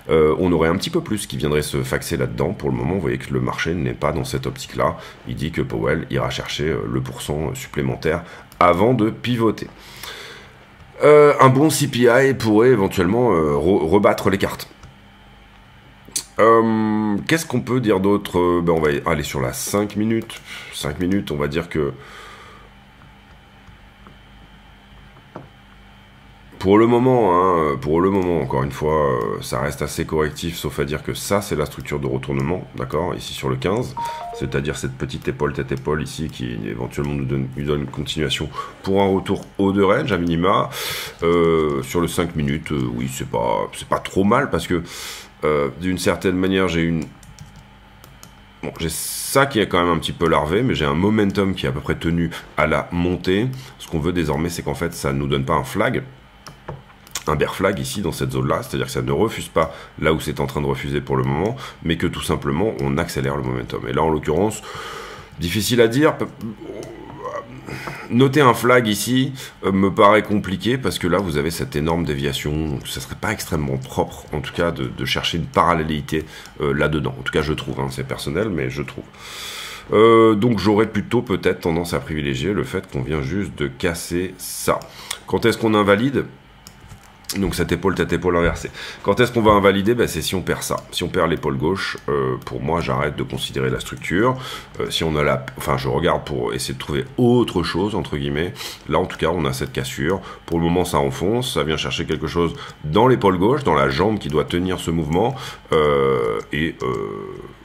on aurait un petit peu plus qui viendrait se faxer là-dedans. Pour le moment, vous voyez que le marché n'est pas dans cette optique-là. Il dit que Powell ira chercher le pourcent supplémentaire avant de pivoter. Un bon CPI pourrait éventuellement rebattre les cartes. Qu'est-ce qu'on peut dire d'autre? Ben on va aller sur la 5 minutes. 5 minutes, on va dire que Pour le moment, hein, encore une fois, ça reste assez correctif, sauf à dire que ça, c'est la structure de retournement, d'accord, ici sur le 15, c'est-à-dire cette petite épaule, tête-épaule ici, qui éventuellement nous donne une continuation pour un retour haut de range, à minima. Sur le 5 minutes, oui, c'est pas trop mal, parce que, d'une certaine manière, j'ai ça qui est quand même un petit peu larvé, mais j'ai un momentum qui est à peu près tenu à la montée. Ce qu'on veut désormais, c'est qu'en fait, ça ne nous donne pas un flag, un bear flag ici dans cette zone là, c'est-à-dire que ça ne refuse pas là où c'est en train de refuser pour le moment, mais que tout simplement on accélère le momentum. Et là en l'occurrence, difficile à dire, noter un flag ici me paraît compliqué parce que là vous avez cette énorme déviation, ça serait pas extrêmement propre en tout cas de chercher une parallélité là-dedans, en tout cas je trouve, hein, c'est personnel mais je trouve. Donc j'aurais plutôt peut-être tendance à privilégier le fait qu'on vient juste de casser ça. Quand est-ce qu'on invalide ? Donc cette épaule, tête épaule inversée. Quand est-ce qu'on va invalider? C'est si on perd ça. Si on perd l'épaule gauche, pour moi j'arrête de considérer la structure. Si on a enfin je regarde pour essayer de trouver autre chose entre guillemets. Là en tout cas on a cette cassure. Pour le moment ça enfonce, ça vient chercher quelque chose dans l'épaule gauche, dans la jambe qui doit tenir ce mouvement.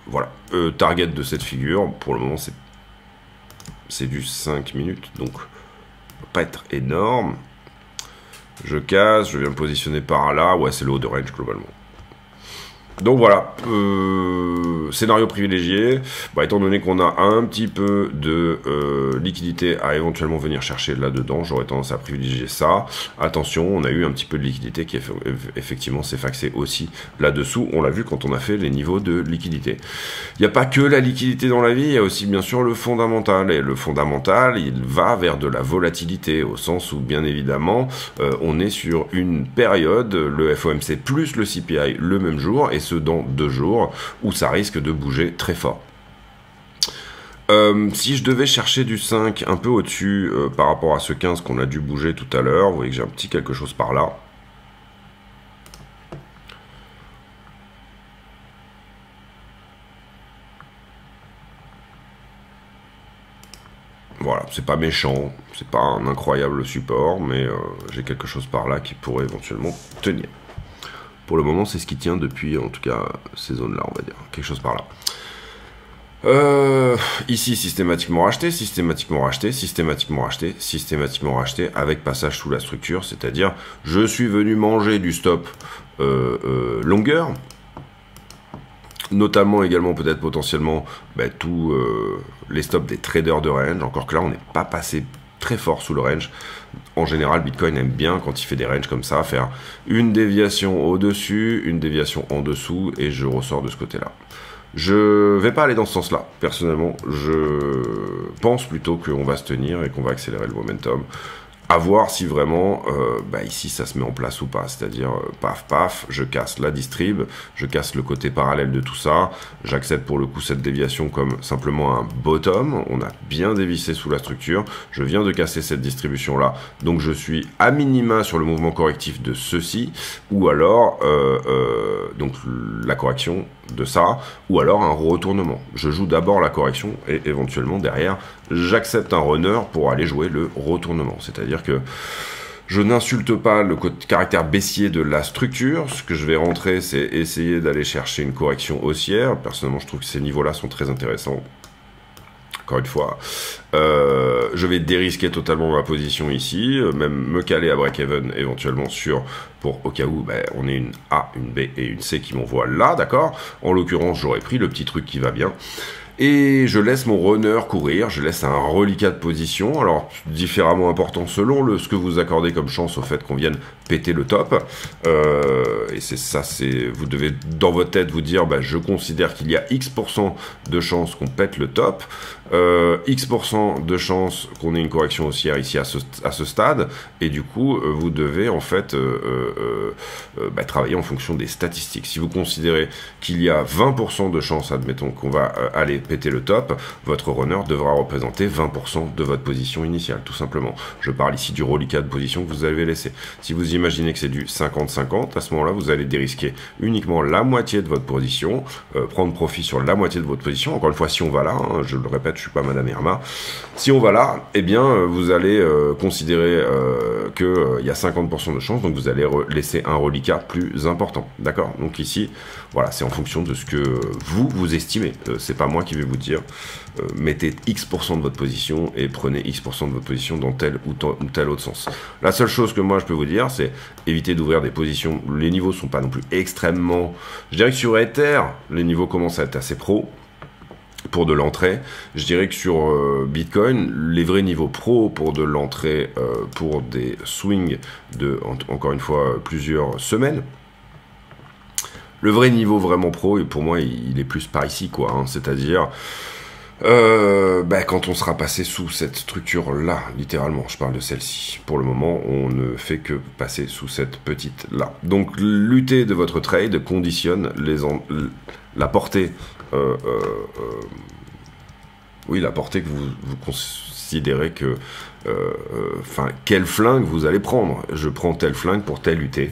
Voilà. Target de cette figure, pour le moment c'est du 5 minutes, donc ça va pas être énorme. Je casse, je viens me positionner par là. Ouais, c'est le haut de range globalement. Donc voilà, scénario privilégié, étant donné qu'on a un petit peu de liquidité à éventuellement venir chercher là-dedans, j'aurais tendance à privilégier ça. Attention, on a eu un petit peu de liquidité qui effectivement s'est faxé aussi là-dessous, on l'a vu quand on a fait les niveaux de liquidité. Il n'y a pas que la liquidité dans la vie, il y a aussi bien sûr le fondamental, et le fondamental, il va vers de la volatilité, au sens où bien évidemment, on est sur une période, le FOMC plus le CPI le même jour, et dans 2 jours, où ça risque de bouger très fort. Si je devais chercher du 5 un peu au-dessus par rapport à ce 15 qu'on a dû bouger tout à l'heure, vous voyez que j'ai un petit quelque chose par là. Voilà, c'est pas méchant, c'est pas un incroyable support, mais j'ai quelque chose par là qui pourrait éventuellement tenir. Pour le moment, c'est ce qui tient depuis, en tout cas, ces zones-là, on va dire. Quelque chose par là. Ici, systématiquement racheté, systématiquement racheté, systématiquement racheté, systématiquement racheté, avec passage sous la structure, c'est-à-dire, je suis venu manger du stop longueur, notamment également peut-être potentiellement tous les stops des traders de range, encore que là, on n'est pas passé très fort sous le range. En général, Bitcoin aime bien, quand il fait des ranges comme ça, faire une déviation au-dessus, une déviation en dessous, et je ressors de ce côté-là. Je vais pas aller dans ce sens-là, personnellement. Je pense plutôt qu'on va se tenir et qu'on va accélérer le momentum. À voir si vraiment, ici, ça se met en place ou pas. C'est-à-dire, paf, paf, je casse la distrib, je casse le côté parallèle de tout ça. J'accepte pour le coup cette déviation comme simplement un bottom. On a bien dévissé sous la structure. Je viens de casser cette distribution-là. Donc, je suis à minima sur le mouvement correctif de ceci. Ou alors, donc la correction de ça. Ou alors un retournement. Je joue d'abord la correction et éventuellement derrière, j'accepte un runner pour aller jouer le retournement. C'est-à-dire que je n'insulte pas le caractère baissier de la structure. Ce que je vais rentrer, c'est essayer d'aller chercher une correction haussière. Personnellement, je trouve que ces niveaux-là sont très intéressants. Encore une fois, je vais dérisquer totalement ma position ici, même me caler à break-even éventuellement pour au cas où on ait une A, une B et une C qui m'envoient là, d'accord. En l'occurrence, j'aurais pris le petit truc qui va bien. Et je laisse mon runner courir, je laisse un reliquat de position, alors différemment important selon ce que vous accordez comme chance au fait qu'on vienne péter le top. Et c'est ça, vous devez dans votre tête vous dire, je considère qu'il y a X% de chance qu'on pète le top, X% de chance qu'on ait une correction haussière ici à ce stade, et du coup, vous devez en fait travailler en fonction des statistiques. Si vous considérez qu'il y a 20% de chance, admettons qu'on va aller péter le top, votre runner devra représenter 20% de votre position initiale, tout simplement. Je parle ici du reliquat de position que vous avez laissé. Si vous imaginez que c'est du 50-50, à ce moment-là, vous allez dérisquer uniquement la moitié de votre position, prendre profit sur la moitié de votre position. Encore une fois, si on va là, je le répète, je suis pas Madame Irma. Si on va là, eh bien, vous allez considérer qu'il y a 50% de chance, donc vous allez laisser un reliquat plus important, d'accord? Donc ici, voilà, c'est en fonction de ce que vous estimez. C'est pas moi qui vais vous dire, mettez X% de votre position et prenez X% de votre position dans tel ou tel autre sens. La seule chose que moi je peux vous dire, c'est éviter d'ouvrir des positions. Les niveaux sont pas non plus extrêmement... Je dirais que sur Ether, les niveaux commencent à être assez pro pour de l'entrée. Je dirais que sur Bitcoin, les vrais niveaux pro pour de l'entrée, pour des swings de, encore une fois, plusieurs semaines. Le vrai niveau vraiment pro, et pour moi, il est plus par ici, quoi. Hein, c'est-à-dire... quand on sera passé sous cette structure-là, littéralement, je parle de celle-ci. Pour le moment, on ne fait que passer sous cette petite-là. Donc, l'UT de votre trade conditionne la portée, oui, la portée que vous considérez que, quel flingue vous allez prendre. Je prends tel flingue pour tel UT.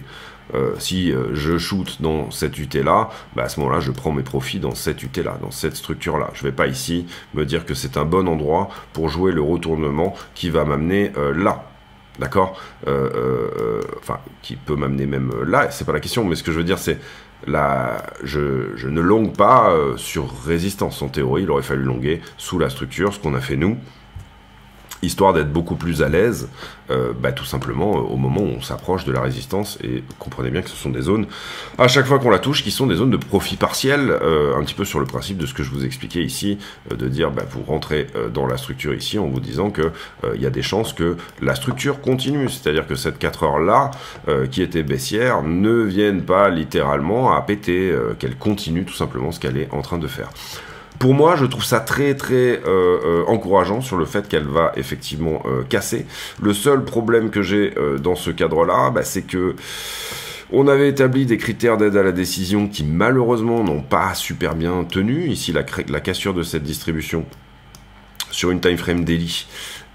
Si je shoot dans cette UT là, à ce moment-là, je prends mes profits dans cette UT là, dans cette structure là. Je vais pas ici me dire que c'est un bon endroit pour jouer le retournement qui va m'amener là. D'accord, qui peut m'amener même là, c'est pas la question, mais ce que je veux dire, c'est là, je ne longue pas sur résistance. En théorie, il aurait fallu longuer sous la structure, ce qu'on a fait nous, histoire d'être beaucoup plus à l'aise, tout simplement au moment où on s'approche de la résistance, et comprenez bien que ce sont des zones, à chaque fois qu'on la touche, qui sont des zones de profit partiel, un petit peu sur le principe de ce que je vous expliquais ici, de dire, vous rentrez dans la structure ici en vous disant que il y a des chances que la structure continue, c'est-à-dire que cette 4 heures là, qui était baissière, ne vienne pas littéralement à péter, qu'elle continue tout simplement ce qu'elle est en train de faire. Pour moi, je trouve ça très très encourageant sur le fait qu'elle va effectivement casser. Le seul problème que j'ai dans ce cadre-là, c'est que on avait établi des critères d'aide à la décision qui malheureusement n'ont pas super bien tenu. Ici, la cassure de cette distribution sur une time frame daily.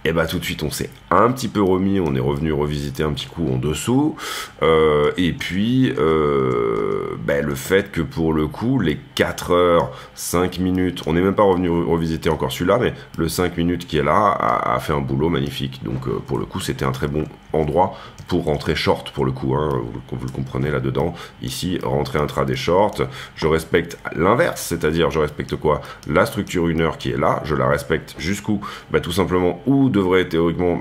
Et tout de suite on s'est un petit peu remis, on est revenu revisiter un petit coup en dessous, et puis le fait que pour le coup les 4 heures, 5 minutes, on n'est même pas revenu revisiter encore celui-là, mais le 5 minutes qui est là a fait un boulot magnifique, donc pour le coup c'était un très bon endroit pour rentrer short pour le coup, hein, vous le comprenez là-dedans, ici rentrer intraday short, je respecte l'inverse, c'est-à-dire je respecte quoi? La structure 1 heure qui est là, je la respecte jusqu'où? Tout simplement où devrait théoriquement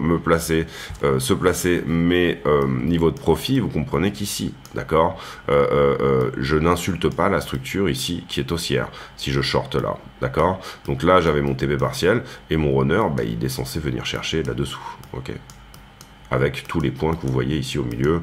se placer mes niveaux de profit, vous comprenez qu'ici, d'accord, je n'insulte pas la structure ici qui est haussière, si je short là, d'accord, donc là j'avais mon TB partiel, et mon runner, il est censé venir chercher là-dessous, ok, avec tous les points que vous voyez ici au milieu,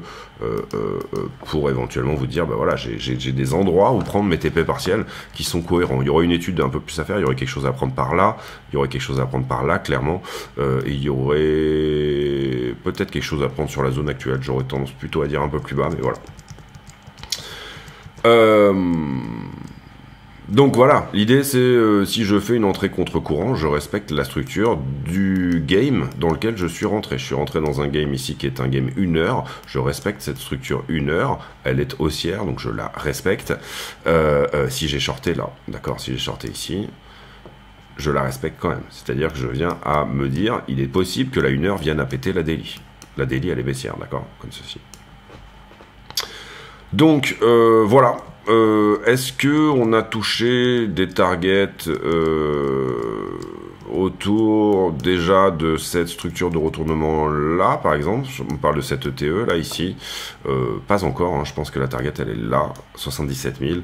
pour éventuellement vous dire, voilà, j'ai des endroits où prendre mes TP partiels qui sont cohérents. Il y aurait une étude un peu plus à faire, il y aurait quelque chose à prendre par là, il y aurait quelque chose à prendre par là, clairement, et il y aurait peut-être quelque chose à prendre sur la zone actuelle, j'aurais tendance plutôt à dire un peu plus bas, mais voilà. Donc voilà, l'idée c'est, si je fais une entrée contre-courant, je respecte la structure du game dans lequel je suis rentré. Je suis rentré dans un game ici qui est un game 1 heure, je respecte cette structure 1 heure, elle est haussière, donc je la respecte. Si j'ai shorté là, d'accord, si j'ai shorté ici, je la respecte quand même. C'est-à-dire que je viens à me dire, il est possible que la 1 heure vienne à péter la daily. La daily elle est baissière, d'accord, comme ceci. Donc voilà. Est-ce que on a touché des targets autour déjà de cette structure de retournement là, par exemple? On parle de cette ETE là ici, pas encore, hein, je pense que la target elle est là, 77 000.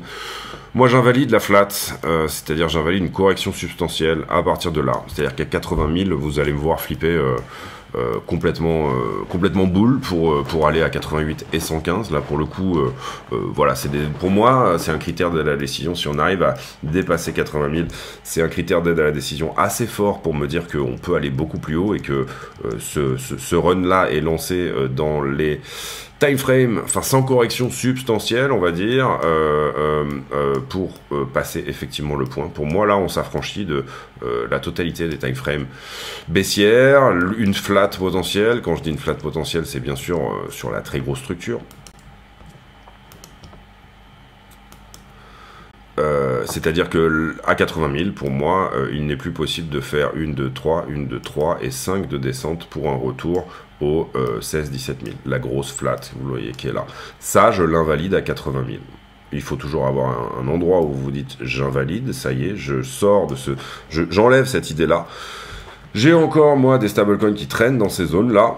Moi j'invalide la flat, c'est-à-dire j'invalide une correction substantielle à partir de là, c'est-à-dire qu'à 80 000 vous allez me voir flipper complètement boule pour aller à 88 et 115. Là pour le coup voilà, pour moi c'est un critère d'aide à la décision. Si on arrive à dépasser 80 000, c'est un critère d'aide à la décision assez fort pour me dire qu'on peut aller beaucoup plus haut, et que ce run là est lancé dans les time frame, enfin sans correction substantielle on va dire, pour passer effectivement le point. Pour moi là on s'affranchit de la totalité des time frames baissières, une flat potentielle. Quand je dis une flat potentielle, c'est bien sûr sur la très grosse C'est-à-dire que à 80 000, pour moi, il n'est plus possible de faire une de 3, une de 3 et 5 de descente pour un retour au 16-17 000. La grosse flat, vous voyez, qui est là. Ça, je l'invalide à 80 000. Il faut toujours avoir un endroit où vous dites j'invalide, ça y est, je sors de ce... J'enlève cette idée-là. J'ai encore, moi, des stablecoins qui traînent dans ces zones-là.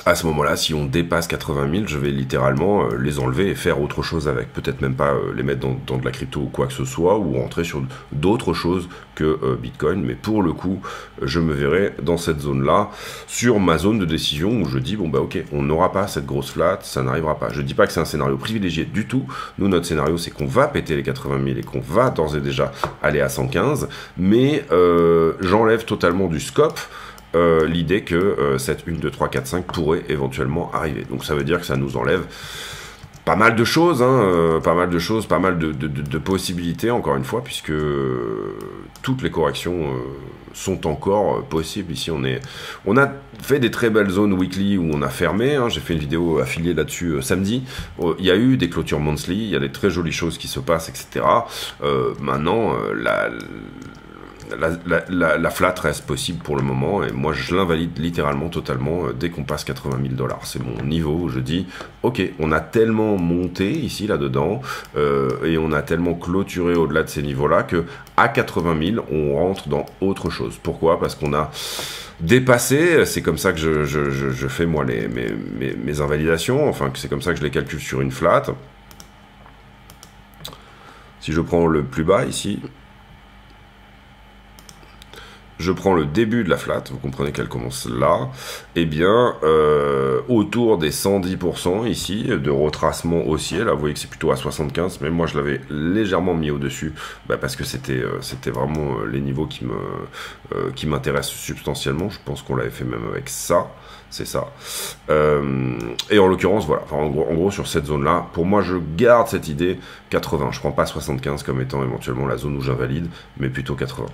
À ce moment-là, si on dépasse 80 000, je vais littéralement les enlever et faire autre chose avec. Peut-être même pas les mettre dans de la crypto ou quoi que ce soit, ou rentrer sur d'autres choses que Bitcoin. Mais pour le coup, je me verrai dans cette zone-là, sur ma zone de décision, où je dis, bon bah ok, on n'aura pas cette grosse flat, ça n'arrivera pas. Je dis pas que c'est un scénario privilégié du tout. Nous, notre scénario, c'est qu'on va péter les 80 000 et qu'on va d'ores et déjà aller à 115. Mais j'enlève totalement du scope l'idée que cette 1, 2, 3, 4, 5 pourrait éventuellement arriver. Donc ça veut dire que ça nous enlève pas mal de choses, hein, pas mal de possibilités, encore une fois, puisque toutes les corrections sont encore possibles. Ici, on a fait des très belles zones weekly où on a fermé, hein. J'ai fait une vidéo affiliée là-dessus samedi. Il y a eu des clôtures monthly, il y a des très jolies choses qui se passent, etc. Maintenant, la flat reste possible pour le moment, et moi je l'invalide littéralement totalement dès qu'on passe 80 000 $. C'est mon niveau où je dis ok, on a tellement monté ici là-dedans et on a tellement clôturé au-delà de ces niveaux-là que à 80 000 on rentre dans autre chose. Pourquoi? Parce qu'on a dépassé, c'est comme ça que je fais moi mes invalidations, enfin c'est comme ça que je les calcule sur une flat. Si je prends le plus bas ici, je prends le début de la flat, vous comprenez qu'elle commence là, et bien autour des 110% ici, de retracement haussier, là vous voyez que c'est plutôt à 75, mais moi je l'avais légèrement mis au-dessus, parce que c'était vraiment les niveaux qui m'intéressent substantiellement. Je pense qu'on l'avait fait même avec ça, c'est ça. Et en l'occurrence, voilà, enfin, en gros sur cette zone-là, pour moi je garde cette idée 80, je prends pas 75 comme étant éventuellement la zone où j'invalide, mais plutôt 80.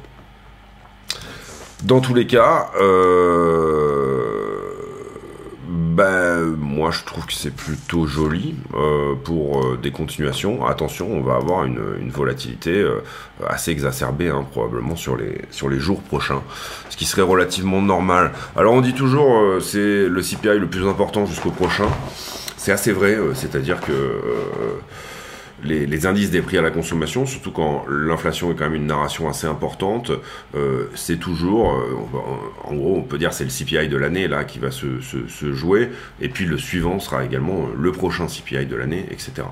Dans tous les cas, moi je trouve que c'est plutôt joli pour des continuations. Attention, on va avoir une volatilité assez exacerbée, hein, probablement sur les jours prochains, ce qui serait relativement normal. Alors on dit toujours c'est le CPI le plus important jusqu'au prochain. C'est assez vrai, c'est-à-dire que les indices des prix à la consommation, surtout quand l'inflation est quand même une narration assez importante, c'est toujours, en gros, on peut dire c'est le CPI de l'année là qui va se jouer, et puis le suivant sera également le prochain CPI de l'année, etc.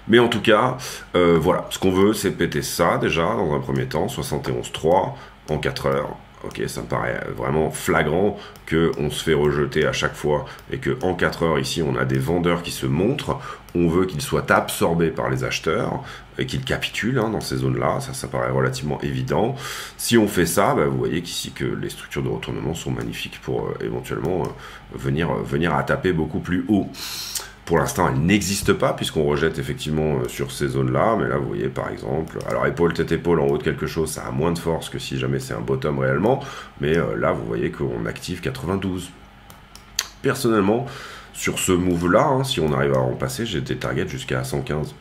Mais en tout cas, voilà, ce qu'on veut, c'est péter ça déjà dans un premier temps, 71,3 en 4 heures. Ok, ça me paraît vraiment flagrant qu'on se fait rejeter à chaque fois et qu'en 4 heures ici on a des vendeurs qui se montrent. On veut qu'ils soient absorbés par les acheteurs et qu'ils capitulent dans ces zones-là. Ça paraît relativement évident. Si on fait ça, vous voyez qu'ici que les structures de retournement sont magnifiques pour éventuellement venir à taper beaucoup plus haut. Pour l'instant, elle n'existe pas puisqu'on rejette effectivement sur ces zones-là. Mais là, vous voyez par exemple, alors épaule, tête, épaule en haut de quelque chose, ça a moins de force que si jamais c'est un bottom réellement. Mais là, vous voyez qu'on active 92. Personnellement, sur ce move-là, si on arrive à en passer, j'ai des targets jusqu'à 115.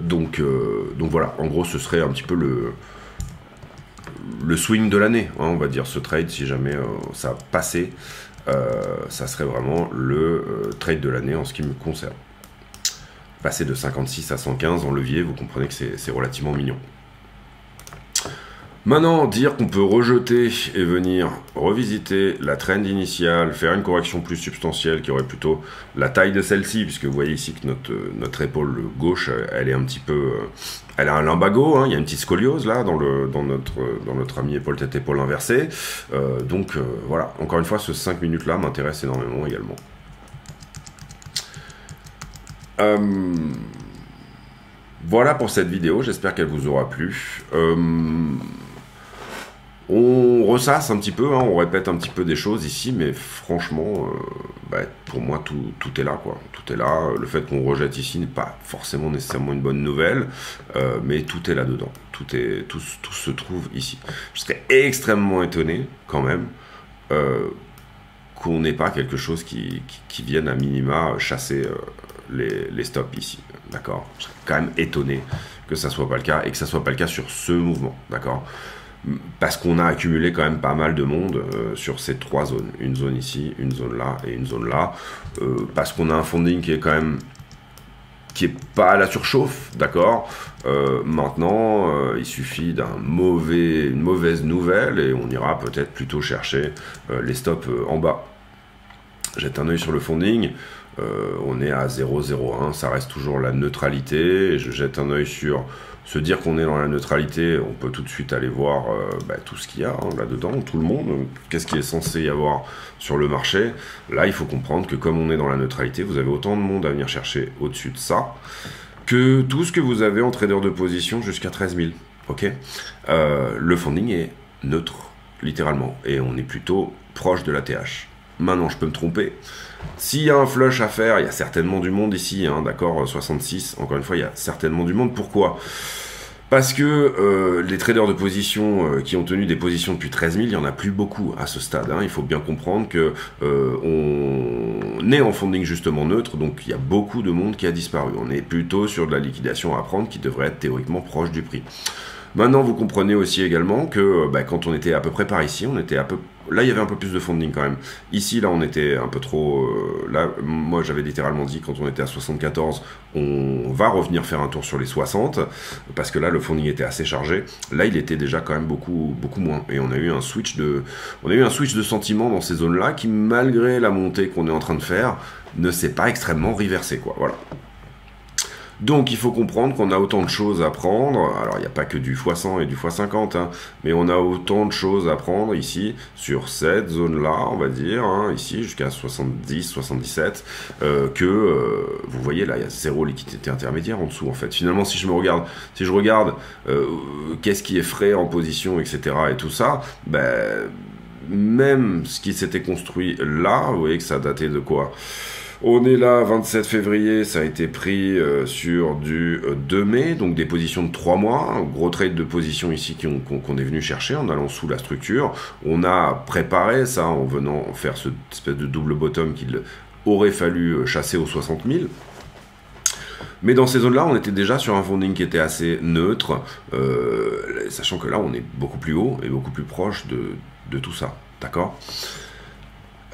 Donc voilà, en gros, ce serait un petit peu le swing de l'année, on va dire, ce trade, si jamais ça passait. Ça serait vraiment le trade de l'année en ce qui me concerne. Passer de 56 à 115 en levier, vous comprenez que c'est relativement mignon. Maintenant, dire qu'on peut rejeter et venir revisiter la trend initiale, faire une correction plus substantielle qui aurait plutôt la taille de celle-ci, puisque vous voyez ici que notre épaule gauche, elle est un petit peu... elle a un lumbago, hein, il y a une petite scoliose là dans notre ami épaule-tête-épaule inversée. Voilà, encore une fois, ce 5 minutes là m'intéresse énormément également. Voilà pour cette vidéo, j'espère qu'elle vous aura plu. On ressasse un petit peu, on répète un petit peu des choses ici, mais franchement, pour moi, tout est là, quoi. Tout est là. Le fait qu'on rejette ici n'est pas forcément nécessairement une bonne nouvelle, mais tout est là-dedans. Tout se trouve ici. Je serais extrêmement étonné, quand même, qu'on n'ait pas quelque chose qui vienne à minima chasser les stops ici, d'accord? Je serais quand même étonné que ça soit pas le cas, et que ça soit pas le cas sur ce mouvement, d'accord? Parce qu'on a accumulé quand même pas mal de monde sur ces trois zones, une zone ici, une zone là et une zone là, parce qu'on a un funding qui est quand même pas à la surchauffe, d'accord. Maintenant, il suffit une mauvaise nouvelle et on ira peut-être plutôt chercher les stops en bas. Jette un œil sur le funding, on est à 0,01, ça reste toujours la neutralité. Et je jette un œil sur se dire qu'on est dans la neutralité, on peut tout de suite aller voir tout ce qu'il y a là-dedans, tout le monde, qu'est-ce qui est censé y avoir sur le marché. Là, il faut comprendre que comme on est dans la neutralité, vous avez autant de monde à venir chercher au-dessus de ça, que tout ce que vous avez en trader de position jusqu'à 13 000. Ok, le funding est neutre, littéralement, et on est plutôt proche de la TH. Maintenant, je peux me tromper. S'il y a un flush à faire, il y a certainement du monde ici, d'accord, 66, encore une fois, il y a certainement du monde. Pourquoi ? Parce que les traders de position qui ont tenu des positions depuis 13 000, il n'y en a plus beaucoup à ce stade. Il faut bien comprendre que on est en funding justement neutre, donc il y a beaucoup de monde qui a disparu. On est plutôt sur de la liquidation à prendre qui devrait être théoriquement proche du prix. Maintenant, vous comprenez aussi également que quand on était à peu près par ici, là, il y avait un peu plus de funding quand même. Ici, là, on était un peu trop... là, moi, j'avais littéralement dit, quand on était à 74, on va revenir faire un tour sur les 60, parce que là, le funding était assez chargé. Là, il était déjà quand même beaucoup moins. Et on a eu un switch de sentiment dans ces zones-là, qui, malgré la montée qu'on est en train de faire, ne s'est pas extrêmement reversé, quoi. Voilà. Donc il faut comprendre qu'on a autant de choses à prendre, alors il n'y a pas que du x100 et du x50, mais on a autant de choses à prendre ici, sur cette zone-là, on va dire, ici jusqu'à 70, 77, vous voyez là, il y a zéro liquidité intermédiaire en dessous en fait. Finalement, si je regarde qu'est-ce qui est frais en position, etc. et tout ça, même ce qui s'était construit là, vous voyez que ça datait de quoi ? On est là, 27 février, ça a été pris sur du 2 mai, donc des positions de 3 mois, un gros trade de position ici qu'on est venu chercher en allant sous la structure. On a préparé ça en venant faire cette espèce de double bottom qu'il aurait fallu chasser aux 60 000. Mais dans ces zones-là, on était déjà sur un funding qui était assez neutre, sachant que là, on est beaucoup plus haut et beaucoup plus proche de tout ça, d'accord ?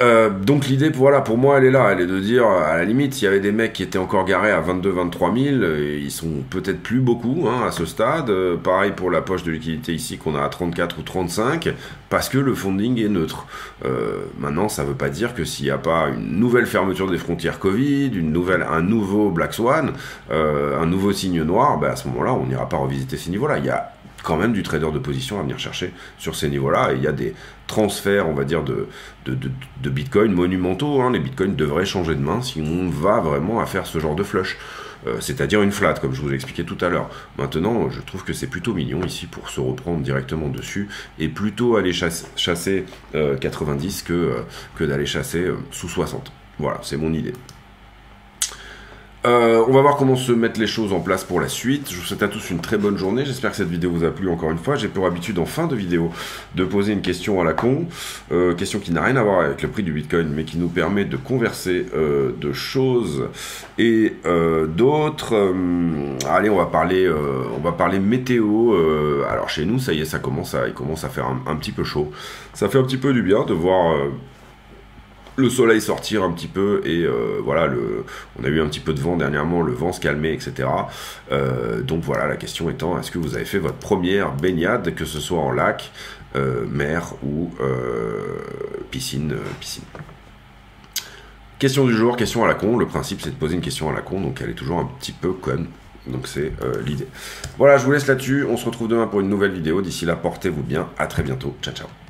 Donc l'idée, voilà, pour moi, elle est là, elle est de dire, à la limite, s'il y avait des mecs qui étaient encore garés à 22-23 000, ils sont peut-être plus beaucoup à ce stade. Pareil pour la poche de liquidité ici qu'on a à 34 ou 35, parce que le funding est neutre. Maintenant, ça veut pas dire que s'il n'y a pas une nouvelle fermeture des frontières Covid, un nouveau Black Swan, un nouveau signe noir, à ce moment-là, on n'ira pas revisiter ces niveaux-là. Il y a quand même du trader de position à venir chercher sur ces niveaux-là, et il y a des transferts, on va dire, de Bitcoin monumentaux. Les Bitcoins devraient changer de main si on va vraiment à faire ce genre de flush, c'est-à-dire une flat, comme je vous ai expliqué tout à l'heure. Maintenant, je trouve que c'est plutôt mignon ici pour se reprendre directement dessus, et plutôt aller chasser 90 que d'aller chasser sous 60. Voilà, c'est mon idée. On va voir comment se mettre les choses en place pour la suite. Je vous souhaite à tous une très bonne journée. J'espère que cette vidéo vous a plu encore une fois. J'ai pour habitude en fin de vidéo de poser une question à la con. Question qui n'a rien à voir avec le prix du Bitcoin, mais qui nous permet de converser de choses et d'autres. Allez, on va parler météo. Alors chez nous, ça y est, il commence à faire un petit peu chaud. Ça fait un petit peu du bien de voir... le soleil sortir un petit peu, et voilà, on a eu un petit peu de vent dernièrement, le vent se calmer, etc. Donc voilà, la question étant, est-ce que vous avez fait votre première baignade, que ce soit en lac, mer ou piscine. Question du jour, question à la con. Le principe, c'est de poser une question à la con, donc elle est toujours un petit peu conne. Donc c'est l'idée. Voilà, je vous laisse là-dessus. On se retrouve demain pour une nouvelle vidéo. D'ici là, portez-vous bien. À très bientôt. Ciao, ciao.